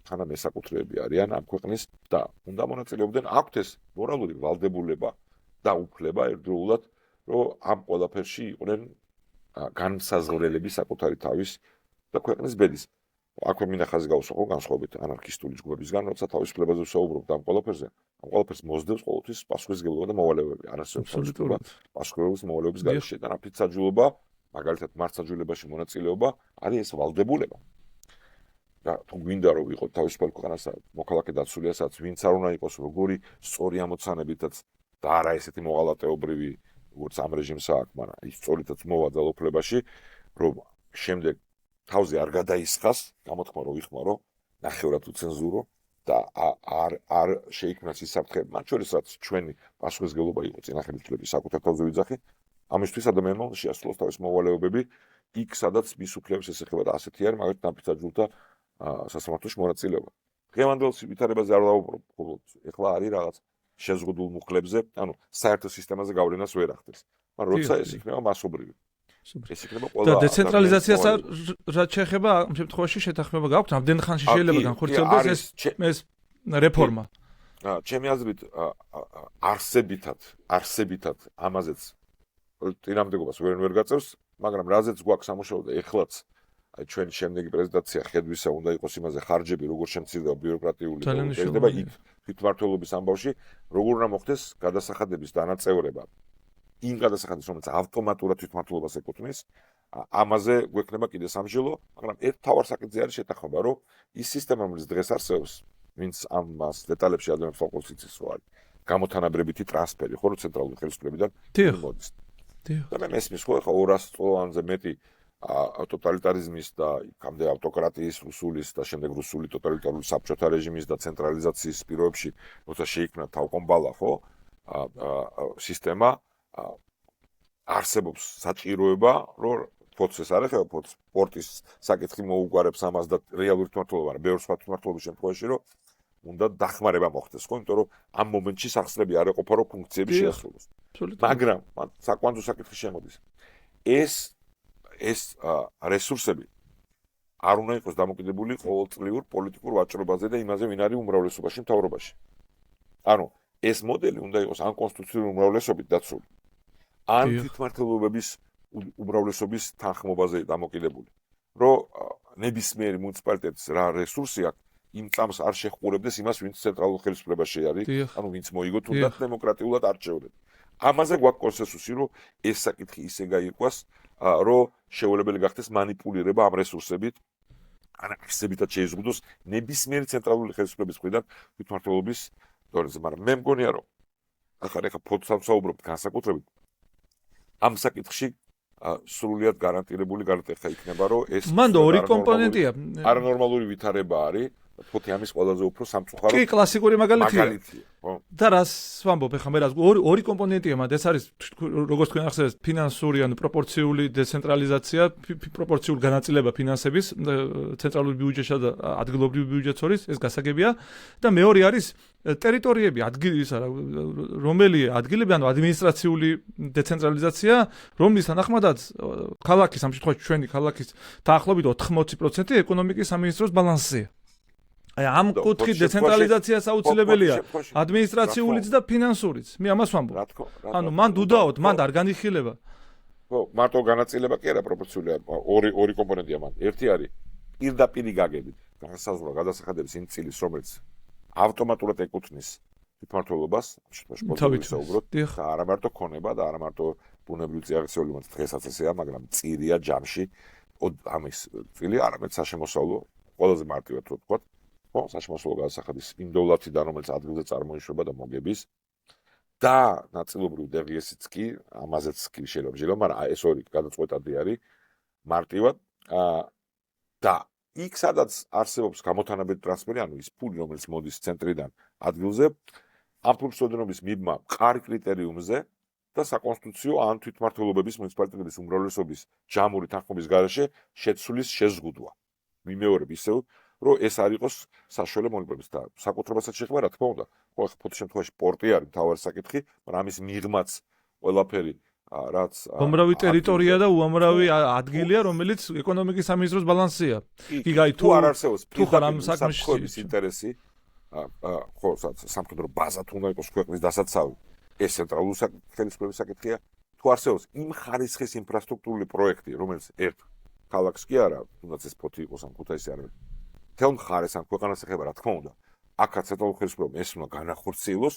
თანა მესაკუთრეები არიან ამ ქვეყნის და უნდა მონაწილეობდნენ, აქვთ ეს მორალური ვალდებულება და უფლება ერთდროულად, რომ ამ ყველაფერში იყვნენ განსაზღვრელები საკუთარი თავის და ქვეყნის ბედის. აქვე მინდა ხაზი გავუსვა განსხვავებით ანარქისტული ჯგუფებისგან, როცა თავისუფლებაზე ვსაუბრობთ ამ ყველაფერზე, ამ ყველაფერს მოსდევს ყოველთვის პასუხისმგებლობა და მოვალეობები. არ არსებობს თავისუფლება პასუხისმგებლობის მოვალეობის გარეშე და ნაფიცაჯულობა, მაგალითად მართლმსაჯულებაში მონაწილეობა არის ეს ვალდებულება. და თუ გვინდა რომ ვიყოთ თავისუფალი ქვეყანასა მოქალაქე დაცულიასაც, ვინც არ უნდა იყოს როგორი სწორი ამოცანებითაც და არა ესეთი მოღალატეობრივი, როგორც ამ რეჟიმს აქვს, მაგრამ ის სწორითაც მოვა ძალაუფლებაში, რომ შემდეგ თავზე არ გადაისხას, გამოთქმა რომ ვიხმარო, ნახევრად უცენზურო და არ შეიქმნას ის საფრთხე, მათ შორისაც ჩვენი პასუხისმგებლობა იყო წინააღმდეგობის საკუთარ თავზე ვიძახი, ამისთვის ადამიანმა შეასრულოს თავის მოვალეობები იქ, სადაც მის უფლებებს ესახება და ასეთი არის, მაგალითად ნაფიცაჯულთა სასამართლოში მონაწილეობა. დღევანდელ ვითარებაზე არ დავუბრუნდ, ეხლა არის რაღაც შეზღუდულ მუხლებზე, ანუ საერთო სისტემაზე გავლენას ვერ ახდენს. მაგრამ როცა ეს იქნება მასობრივი. ეს იქნება ყველა და დეცენტრალიზაციას რაც შეეხება ამ შემთხვევაში შეთანხმება გაქვთ, ამდენ ხანში შეიძლება განხორციელდეს ეს რეფორმა. ჩემი აზრით არსებითად ამაზეც წინამდებობას ვერ გაწევს, მაგრამ რაზეც გვაქვს სამუშაო და ეხლაც აი ჩვენი შემდეგი პრეზენტაცია ხედვისა უნდა იყოს იმაზე ხარჯები როგორ შემცირდება ბიუროკრატიული და იქ თვითმმართველობის ამბავში როგორ უნდა მოხდეს გადასახადების დანაწევრება იმ გადასახადებს რომელიც ავტომატურად თვითმმართველობას ეკუთვნის ამაზე გვექნება კიდე სამშობლო მაგრამ ერთ თავარ საკითხზე არის შეთანხმება რომ ის სისტემა რომელიც დღეს არსებობს ვინც ამას დეტალებში ადამიანს ფოკუსს იცის რო არის გამოთანაბრებითი ტრანსფერი ხო რო ცენტრალური ხელისუფლებიდან მოდის და მე მესმის ხო ხა 200 წლოვანზე მეტი ტოტალიტარიზმის და იქამდე ავტოკრატიის რუსულის და შემდეგ რუსული ტოტალიტარული საბჭოთა რეჟიმის და ცენტრალიზაციის პირობებში როცა შეიქმნა თავკომბალა ხო სისტემა არსებობს საჭიროება რომ ფოცეს არ ეხება სპორტის საკითხი მოუგვარებს ამას და რეალური თმართლობა არა ბევრ სხვა თმართლობის შემთხვევაში რომ უნდა დახმარება მოხდეს ხო იმიტომ რომ ამ მომენტში სახსრები არ ეყოფა რომ ფუნქციები შეასრულოს მაგრამ საკვანძო საკითხი შემოდის ეს რესურსები არ უნდა იყოს დამოკიდებული ყოველწლიურ პოლიტიკურ ვაჭრობაზე და იმაზე ვინ არის უმრავლესობაში მთავრობაში. ანუ ეს მოდელი უნდა იყოს ან კონსტიტუციური უმრავლესობით დაცული, ან თვითმმართველობების უმრავლესობის თანხმობაზე დამოკიდებული. რომ ნებისმიერი მუნიციპალიტეტის რა რესურსი აქვს, იმ წამს არ შეხყურებდეს იმას, ვინც ცენტრალურ ხელისუფლებაში არის, ანუ ვინც მოიგო თუნდაც დემოკრატიულად არჩევნად. ამაზე გვაქვს კონსენსუსი, რომ ეს საკითხი ისე გაიყვას, რომ შეუძლებელი გახდეს манипуლირება ამ რესურსებით, ან არსებითად შეიზღუდოს ნებისმიერი ცენტრალური ხელისუფლების მხრიდან თვითმმართველობის დონეზე, მაგრამ მე მგონია, რომ ახლა ფოთსამ საუბრობთ განსაკუთრებით ამ საკითხში სრულიად გარანტირებული გარანტია იქნება, რომ ეს მანდ ორი კომპონენტია. არანორმალური ვითარება არის ფოთი ამის ყველაზე უფრო სამწუხარო. კი, კლასიკური მაგალითია. და რას ვამბობ, ეხლა მე რას ორი კომპონენტია, მაგრამ ეს არის როგორც თქვენ ახსენეთ, ფინანსური ან პროპორციული დეცენტრალიზაცია, პროპორციული განაწილება ფინანსების ცენტრალურ ბიუჯეტსა და ადგილობრივ ბიუჯეტს შორის, ეს გასაგებია და მეორე არის ტერიტორიები, რომელი ადგილები, ანუ ადმინისტრაციული დეცენტრალიზაცია, რომლის თანახმადაც ქალაქის ამ შემთხვევაში ჩვენი ქალაქის დაახლოებით 80% ეკონომიკის სამინისტროს ბალანსია. აი ამ კუთხით დეცენტრალიზაცია საუცილებელია ადმინისტრაციულიც და ფინანსურიც. მე ამას ვამბობ. ანუ მან დუდაოდ, მან არ განიხილება. ხო, მარტო განაწილება კი არა პროპორციულია, ორი კომპონენტია მან. ერთი არის პირდაპირი გაგებით, განსაზღვრა გადასახადების იმ წილის, რომელიც ავტომატურად ეკუთვნის თვითმმართველობას, შემთხვევაში საუბრობთ, და არა მარტო ქონება და არა მარტო ბუნებრივი წიაღისეული, რომელიც დღესაც ესეა, მაგრამ წირია ჯამში ამის წილი, არამედ საშემოსავლო, ყველაზე მარტივად რო ვთქვათ. საშემოსავლო გადასახადის იმ დოვლათიდან, რომელიც ადგილზე წარმოიშვება და მოგების და ნაწილობრივ დღესიც კი, ამაზეც კი შეიძლება, მაგრამ ეს ორი გადაწყვეტადი არის მარტივად და იქ სადაც არსებობს გამოთანაბედი ტრანსფერი, ანუ ის ფული, რომელიც მოდის ცენტრიდან ადგილზე, ამ ფულის ოდენობის მიბმა მყარი კრიტერიუმზე და საკონსტიტუციო ან თვითმმართველობების მუნიციპალიტეტების უმრავლესობის ჯამური თანხმობის გარეშე შეცვლის შეზღუდვა. მიმეორებ ისევ რომ ეს არ იყოს საშუალო მონოპოლიების და საკუთრებასაც შეეხება რა თქმა უნდა. ხო, ფოთის შემთხვევაში პორტი არის მთავარი საკითხი, მაგრამ ამის მიღმაც ყველაფერი რაც უამრავი ტერიტორია და უამრავი ადგილია, რომელიც ეკონომიკის სამინისტროს ბალანსია. იქ აი თუ არ არსებობს ფიქრის ინტერესი, ხო, სამხედრო ბაზა თუ უნდა იყოს ქვეყნის დასაცავი, ეს ცენტრალური ხელისუფლების საკითხია. თუ არსებობს იმ ხარისხის ინფრასტრუქტურული პროექტი, რომელიც ერთ ქალაქს კი არა, თუნდაც ეს ფოთი იყოს ან ქუთაისი არ არის. თელ მხარეს ან ქვეყანას ეხება, რა თქმა უნდა. აქაც ცენტრალური ხელისუფლება ეს უნდა განახორციელოს,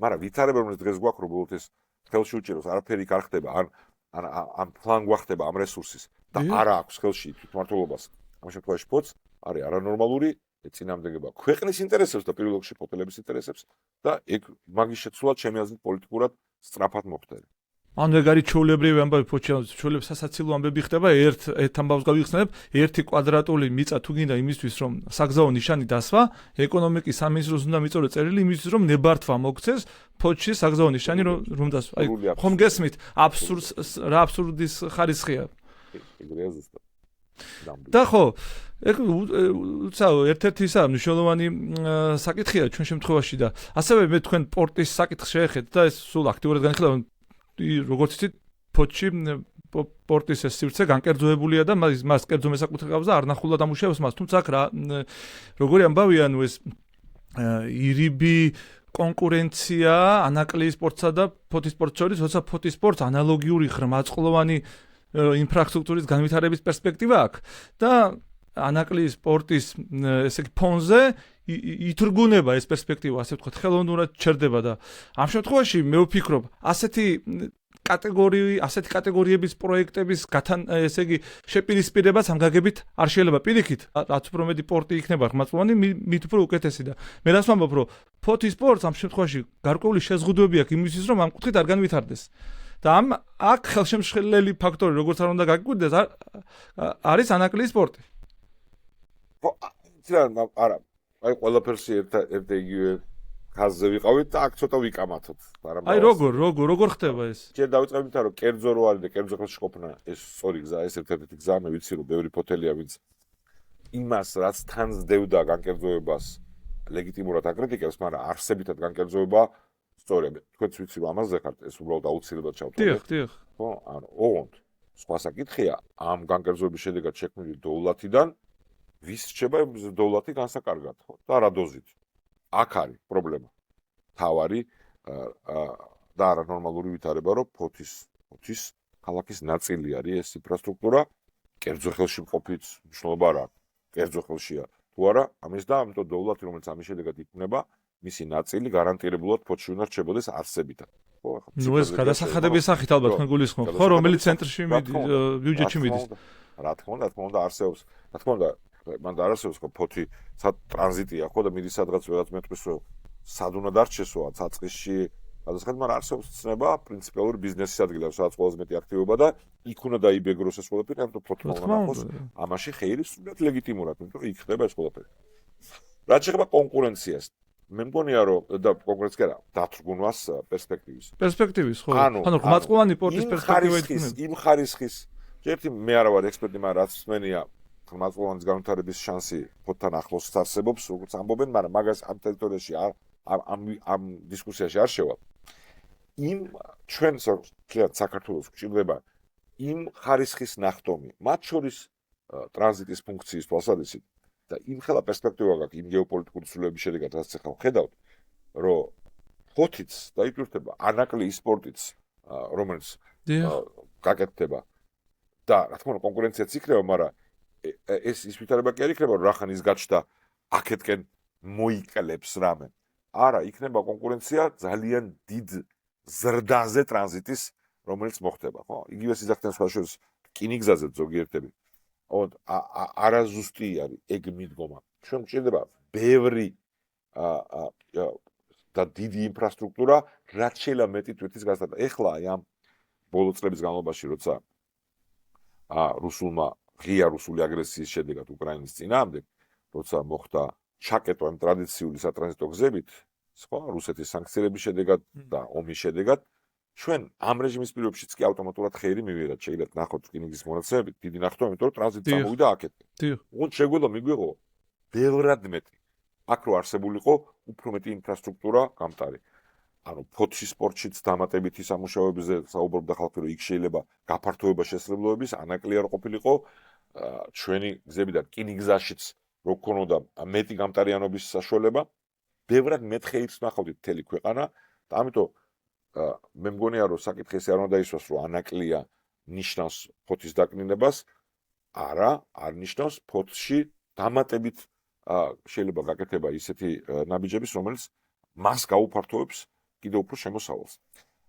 მაგრამ ვითარება რომ დღეს გვაქვს უბრალოდ ეს ხელში უჭიროს, არაფერი არ ხდება, ან პლან გვახდება ამ რესურსის და არა აქვს ხელში თვითმმართველობას. ამ შემთხვევაში ფოთს არის არანორმალური წინამდებობა ქვეყნის ინტერესებს და პირველ რიგში ფოთელების ინტერესებს და ეგ მაგის შეცვლად ჩემი აზრით პოლიტიკურად სწრაფად მოხდება. ან ეგ არის ჩვეულებრივი ამბავი ფოთში, ჩვეულებრივ სასაცილო ამბები ხდება, ერთ ამბავს გავიხსენებ, ერთი კვადრატული მიწა თუ გინდა იმისთვის, რომ საგზაო ნიშანი დასვა, ეკონომიკის სამინისტროს უნდა მიწოდე წერილი იმისთვის, რომ ნებართვა მოქცეს ფოთში საგზაო ნიშანი რომ დასვა. აი, ხომ გესმით, რა აბსურდის ხარისხია. ეგრეა ზუსტად. და ხო, ეგ ერთ-ერთი ისა მნიშვნელოვანი საკითხია ჩვენ შემთხვევაში და ასევე მე თქვენ პორტის საკითხს შეეხეთ და ეს სულ აქტიურად განხილავ როგორც იცით ფოთში პორტის ეს სივრცე განკერძოებულია და მას კერძო მესაკუთრებავს და არ ნახულად ამუშავებს მას. თუმცა აქ როგორი ამბავია, ნუ ეს ირიბი კონკურენცია ანაკლიის სპორტსა და ფოთის სპორტს შორის, როცა ფოთის სპორტს ანალოგიური ღრმაწყლოვანი ინფრასტრუქტურის განვითარების პერსპექტივა აქვს და ანაკლიის სპორტის ესე იგი ფონზე ითრგუნება ეს პერსპექტივა, ასე ვთქვათ, ხელოვნურად ჩერდება და ამ შემთხვევაში მე ვფიქრობ, ასეთი კატეგორიების პროექტების ესე იგი შეპირისპირებას ამ გაგებით არ შეიძლება პირიქით, რაც უფრო მეტი პორტი იქნება ღრმაწყლოვანი, მით უფრო უკეთესი და მე რას ვამბობ, რომ ფოთის სპორტს ამ შემთხვევაში გარკვეული შეზღუდვები აქვს იმისთვის, რომ ამ კუთხით არ განვითარდეს. და აქ ხელშემშლელი ფაქტორი, როგორც არ უნდა გაგიკვირდეს, არის ანაკლიის სპორტი. არა, აი ყველაფერს ერთ იგივე ხაზზე ვიყავით და აქ ცოტა ვიკამათოთ. აი როგორ ხდება ეს? ჯერ დავიწყებთ რომ კერძო რო არის და კერძო ხელში ყოფნა ეს სწორი გზა, ეს ერთ-ერთი გზა, მე ვიცი რომ ბევრი ფოთელია ვინც იმას რაც თან ზდევდა განკერძოებას ლეგიტიმურად აკრიტიკებს, მაგრამ არსებითად განკერძოება სწორია. თქვენც ვიცი რომ ამაზე ხართ, ეს უბრალოდ აუცილებლად ჩავთვალეთ. დიახ. ხო, ანუ ოღონდ სხვა საკითხია ამ განკერძოების შედეგად შექმნილი დოვლათიდან ვის რჩება დოვლათი განსაკარგად, ხო? და რა დოზით. აქ არის პრობლემა. თავარი და არანორმალური ვითარება, რომ ფოთის ქალაქის ნაწილი არის ეს ინფრასტრუქტურა, კერძო ხელში მყოფიც მნიშვნელობა არ აქვს. კერძო ხელშია თუ არა, ამის და ამიტომ დოვლათი, რომელიც ამის შედეგად იქმნება, მისი ნაწილი გარანტირებულად ფოთში უნდა რჩებოდეს არსებითად. ხო, ახლა ნუ ეს გადასახადების სახით ალბათ თქვენ გულისხმობ, ხო, რომელიც ცენტრში ბიუჯეტში მიდის. რა თქმა უნდა არსებობს. რა თქმა უნდა მან დაარსებოს ხო ფოთი ტრანზიტია ხო და მიდის სადღაც ვიღაც მეტყვის რომ სად უნდა დარჩესო საწყისში გადასახადი, მაგრამ არსებობს ცნება პრინციპალური ბიზნესის ადგილი, სადაც ყველაზე მეტი აქტივობა და იქ უნდა დაიბეგროს ეს ყველაფერი, ამიტომ ფოთმა უნდა ნახოს ამაში ხეირი სრულად ლეგიტიმურად, იმიტომ რომ იქ ხდება ეს ყველაფერი. რაც შეეხება კონკურენციას, მე მგონია რომ და კონკრეტულად არა, დათრგუნვას პერსპექტივის, ხო? ანუ ღრმაწყლოვანი პორტის პერსპექტივა იმ ხარისხის, ერთი მე არა ვარ ექსპერტი, მაგრამ რაც მსმენია ღრმაწყლოვანის განვითარების შანსი ფოთთან ახლოს არსებობს, როგორც ამბობენ, მაგრამ მაგას ამ ტერიტორიაში ამ დისკუსიაში არ შევალ. იმ ჩვენ საქართველოს გვჭირდება იმ ხარისხის ნახტომი, მათ შორის ტრანზიტის ფუნქციის თვალსაზრისით და იმ ხელა პერსპექტივა გაქვს იმ გეოპოლიტიკური ცვლილებების შედეგად, რაც ახლა ვხედავთ, რომ ფოთიც დაიჭირდება ანაკლიის სპორტიც, რომელიც გაკეთდება და რა თქმა უნდა კონკურენციაც იქნება, მაგრამ ეს ის ვითარება კი არ იქნება, რომ რახან ის გაჩნდა აქეთკენ მოიკლებს რამე. არა, იქნება კონკურენცია ძალიან დიდ ზრდაზე ტრანზიტის, რომელიც მოხდება, ხო? იგივე სიზახტენ სხვა შორის რკინიგზაზე ზოგიერთები. არაზუსტი არის ეგ მიდგომა. ჩვენ გვჭირდება ბევრი და დიდი ინფრასტრუქტურა, რაც შეიძლება მეტი თვითის გასატარებლად. ეხლა აი ამ ბოლო წლების განმავლობაში, როცა ღია რუსული აგრესიის შედეგად უკრაინის წინააღმდეგ, როცა მოხდა ჩაკეტვა იმ ტრადიციული სატრანზიტო გზებით, ხო, რუსეთის სანქციების შედეგად და ომის შედეგად, ჩვენ ამ რეჟიმის პირობებშიც კი ავტომატურად ხეირი მივიღეთ. შეიძლება ნახოთ რკინიგზის მონაცემებით, დიდი ნახტომი, იმიტომ რომ ტრანზიტი წამოვიდა აქეთკენ. უგუნ შეგვიძლია მიგვიღო ბევრად მეტი. აქ რო არსებულიყო უფრო მეტი ინფრასტრუქტურა გამტარი. ანუ ფოთში სპორტშიც დამატებითი სამუშაოებზე საუბრობდა ხალხი, რომ იქ შეიძლება გაფართოება შესაძლებლობების, ანაკლია რო ყოფილიყო, ჩვენი გზებიდან რკინიგზაშიც რო ქონოდა მეტი გამტარიანობის საშუალება, ბევრად მეტ ხეირს ნახავდით მთელი ქვეყანა და ამიტომ მე მგონია რომ საკითხი ესე არ უნდა ისვას, რომ ანაკლია ნიშნავს ფოთის დაკნინებას, არა, არ ნიშნავს ფოთში დამატებით შეიძლება გაკეთება ისეთი ნაბიჯების, რომელიც მას გაუფართოვებს კიდევ უფრო შემოსავალს.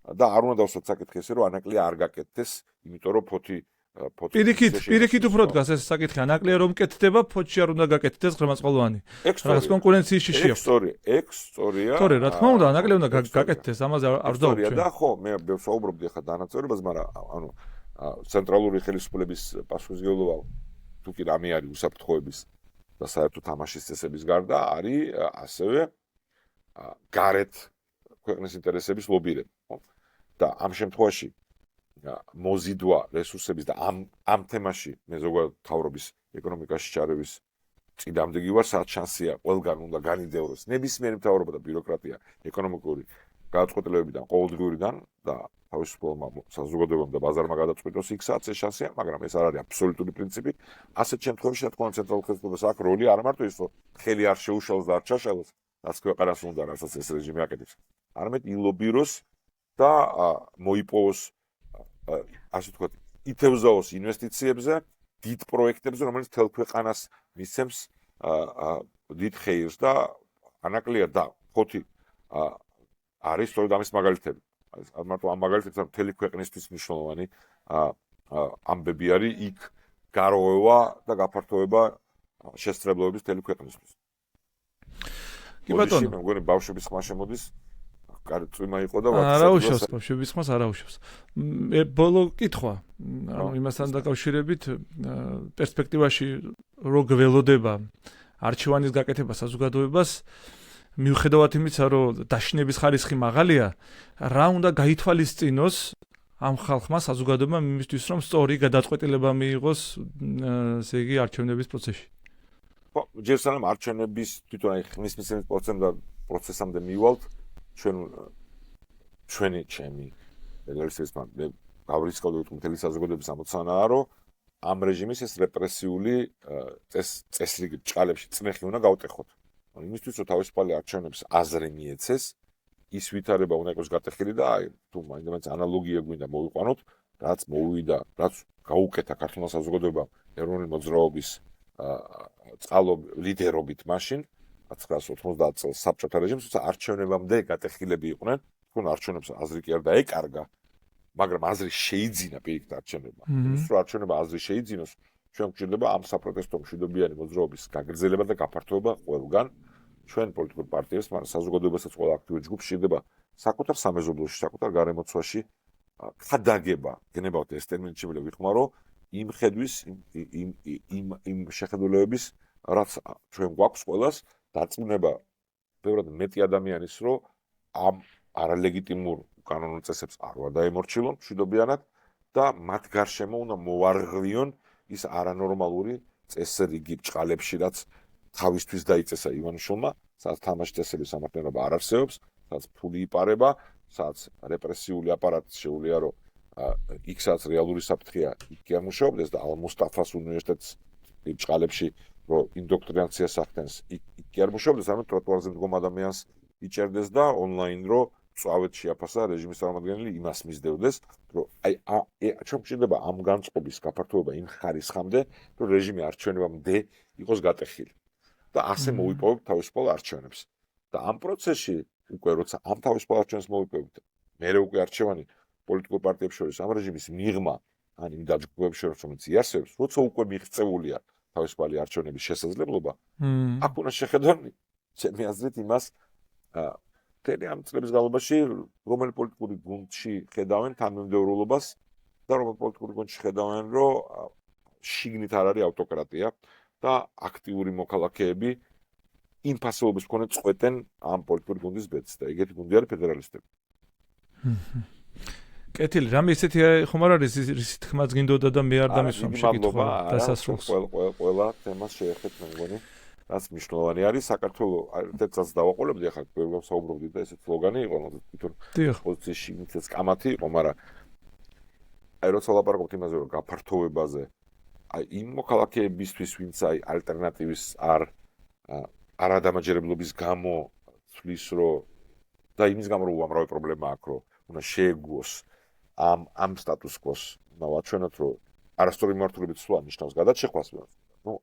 და არ უნდა დავსვათ საკითხი ესე, რომ ანაკლია არ გაკეთდეს, იმიტომ რომ ფოთი პირიქით უფრო დგას ეს საკითხი, ანაკლია რომ კეთდება, ფოთში არ უნდა გაკეთდეს ღრმაწყალოვანი. რაღაც კონკურენციის შიშია. ეგ სწორია. თორე, რა თქმა უნდა, ანაკლია უნდა გაკეთდეს, ამაზე არ დავუჩვენ. და ხო, მე ვსაუბრობდი ახლა დანაწევრებას, მაგრამ ანუ ცენტრალური ხელისუფლების პასუხისმგებლობა თუ კი რამე არის უსაფრთხოების და საერთო თამაშის წესების გარდა არის ასევე გარეთ ქვეყნის ინტერესების ლობირება, ხო? და ამ შემთხვევაში მოზიდვა რესურსების და ამ თემაში მე ზოგადად მთავრობის ეკონომიკაში ჩარევის წინამდე ვარ, სადაც შანსია ყველგან უნდა განიდევროს ნებისმიერი მთავრობა და ბიუროკრატია ეკონომიკური გადაწყვეტილებებიდან, ყოველდღიურიდან და თავისუფლმა საზოგადოებამ და ბაზარმა გადაწყვიტოს იქ სადაც ეს შანსია, მაგრამ ეს არ არის აბსოლუტური პრინციპი. ასეთ შემთხვევაში, რა თქმა უნდა, ცენტრალურ ხელისუფლებას აქვს როლი არა მარტო ის, რომ ხელი არ შეუშალოს და არ ჩაშალოს, რაც ქვეყანას უნდა, რასაც ეს რეჟიმი აკეთებს. არამედ ილობიროს და მოიპოვოს ასე ვთქვათ, ითევზაოს ინვესტიციებზე, დიდ პროექტებზე, რომელიც მთელ ქვეყანას მისცემს დიდ ხეირს და ანაკლია და ფოთი არის სწორედ ამის მაგალითები. არ მარტო ამ მაგალითებს, მაგრამ მთელი ქვეყნისთვის მნიშვნელოვანი ამბები არის იქ გარღვევა და გაფართოება შესაძლებლობების მთელი ქვეყნისთვის. კი ბატონო, მე მგონი ბავშვების ხმა შემოდის. წვიმა იყო და არა უშავს ბავშვების ხმას არა უშავს. ბოლო კითხვა, ანუ იმასთან დაკავშირებით პერსპექტივაში რო გველოდება არჩევანის გაკეთება საზოგადოებას, მიუხედავად იმისა, რომ დაშინების ხარისხი მაღალია, რა უნდა გაითვალისწინოს ამ ხალხმა საზოგადოებამ იმისთვის, რომ სწორი გადაწყვეტილება მიიღოს, ესე იგი, არჩევნების პროცესში. ხო, ჯერ სანამ არჩევნების თვითონ აი ხმის მისცემის პროცესამდე მივალთ, ჩვენი ჩემი რეგულაციის მე გავრიცხავდი მთელი საზოგადოების ამოცანაა, რომ ამ რეჟიმის ეს რეპრესიული წესრიგი ჭყალებში წნეხი უნდა გავტეხოთ. ანუ იმისთვის, რომ თავისუფალი არჩევნების აზრი მიეცეს, ის ვითარება უნდა იყოს გატეხილი და აი თუ მაინც ანალოგია გვინდა მოვიყვანოთ, რაც მოვიდა, რაც გაუკეთა ქართულ საზოგადოებამ ეროვნული მოძრაობის ლიდერობით მაშინ 1990 წელს საბჭოთა რეჟიმს, თუმცა არჩევნებამდე გატეხილები იყვნენ, თქო არჩევნებს აზრი კი არ დაეკარგა, მაგრამ აზრი შეიძინა პირიქით არჩევნებმა. ის რომ არჩევნებმა აზრი შეიძინოს, ჩვენ გვჭირდება ამ საპროტესტო მშვიდობიანი მოძრაობის გაგრძელება და გაფართოება ყველგან, ჩვენ პოლიტიკურ პარტიებს, მაგრამ საზოგადოებასაც ყველა აქტიური ჯგუფს სჭირდება საკუთარ სამეზობლოში, საკუთარ გარემოცვაში ხადაგება, გნებავთ ეს ტერმინი შეიძლება ვიხმარო, იმ ხედვის, იმ შეხედულებების, რაც ჩვენ გვაქვს ყველას, დარწმუნება ბევრად მეტი ადამიანის, რომ ამ არალეგიტიმურ კანონურ წესებს არ ვადაემორჩილონ მშვიდობიანად და მათ გარშემო უნდა მოვარღვიონ ის არანორმალური წესრიგი ბრჭყალებში, რაც თავისთვის დაიწესა ივანიშვილმა, სადაც თამაშის წესების სამართლიანობა არ არსებობს, სადაც ფული იპარება, სადაც რეპრესიული აპარატი შეუძლია, რომ იქ სადაც რეალური საფრთხეა, იქ არ მუშაობდეს და ალ-მუსტაფას უნივერსიტეტის ბრჭყალებში, რომ ინდოქტრინაციას ახდენს, იქ არ მუშაობდეს, ანუ ტროტუარზე მდგომ ადამიანს იჭერდეს და ონლაინ რო წავედ შეაფასა რეჟიმის წარმომადგენელი იმას მისდევდეს, რომ აი ჩვენ გვჭირდება ამ განწყობის გაფართოება იმ ხარისხამდე, რომ რეჟიმი არჩევნებამდე იყოს გატეხილი. და ასე მოვიპოვებთ თავისუფალ არჩევნებს. და ამ პროცესში უკვე როცა ამ თავისუფალ არჩევნებს მოვიპოვებთ, მერე უკვე არჩევანი პოლიტიკურ პარტიებს შორის ამ რეჟიმის მიღმა, ან იმ დაჯგუფებებს შორის, რომელიც იარსებებს, როცა უკვე მიღწეულია თავისუფალი არჩევნების შესაძლებლობა, აქ უნდა შეხედონ ჩემი აზრით იმას მთელი ამ წლების განმავლობაში რომელი პოლიტიკური გუნდში ხედავენ თანმიმდევრულობას და რომელი პოლიტიკური გუნდში ხედავენ, რომ შიგნით არ არის ავტოკრატია და აქტიური მოქალაქეები იმ ფასეულობის მქონე წყვეტენ ამ პოლიტიკური გუნდის ბედს და ეგეთი გუნდი არის ფედერალისტები. კეთილი, რამე ისეთი ხომ არ არის რის თქმაც გინდოდა და მე არ დამისვამ შეკითხვა დასასრულს. ყველა თემას შეეხეთ მე მგონი. რაც მნიშვნელოვანი არის საქართველოს ერთადერთაც დავაყოლებდი ახლა ბევრგან საუბრობდი და ესეც სლოგანი იყო თვითონ პოზიციაში მიწეს კამათი იყო, მაგრამ აი როცა ლაპარაკობთ იმაზე რომ გაფართოვებაზე აი იმ მოქალაქეებისთვის ვინც აი ალტერნატივის არადამაჯერებლობის გამო ცვლის რომ და იმის გამო რომ უამრავი პრობლემა აქვს რომ უნდა შეეგუოს ამ სტატუს კვოს უნდა ვაჩვენოთ რომ არასწორი მიმართულებით სვლა ნიშნავს გადაჭეხვას. ნუ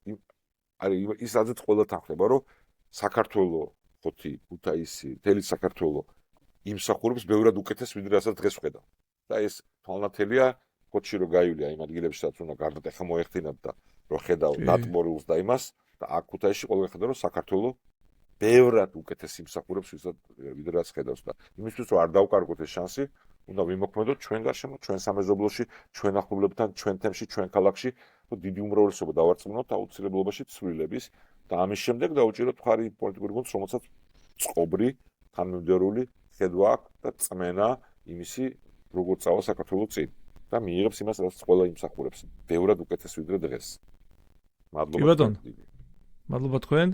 არის ის რაზეც ყველათან ხდება, რომ საქართველოს ხოთი, ქუთაისი, მთელი საქართველოს იმსახურებს ბევრად უკეთეს ვიდრე რასაც დღეს ვხედავ. და ეს თვალნათელია ხოთში რომ გაივლია იმ ადგილებში, სადაც უნდა გარდატ ეხა მოეხდინათ და რომ ხედავ დატბორულს და იმას და აქ ქუთაისში ყველგან ხედავ რომ საქართველოს ბევრად უკეთეს იმსახურებს ვიდრე რაც ხედავს და იმისთვის რომ არ დავკარგოთ ეს შანსი, უნდა ვიმოქმედოთ ჩვენ გარშემო, ჩვენ სამეზობლოში, ჩვენ ახლობლებთან, ჩვენ თემში, ჩვენ ქალაქში, რომ დიდი უმრავლესობა დავარწმუნოთ აუცილებლობაში ცვლილების და ამის შემდეგ დაუჭიროთ მხარი პოლიტიკურ გუნდს, რომელსაც წყობრი, თანმიმდევრული ხედვა აქვს და წმენა იმისი, როგორ წავა საქართველოს წინ და მიიღებს იმას, რაც ყველა იმსახურებს. ბევრად უკეთეს ვიდრე დღეს. მადლობა თქვენ.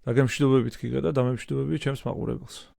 დაგემშვიდობებით გიგა და დამემშვიდობებით ჩემს მაყურებელს.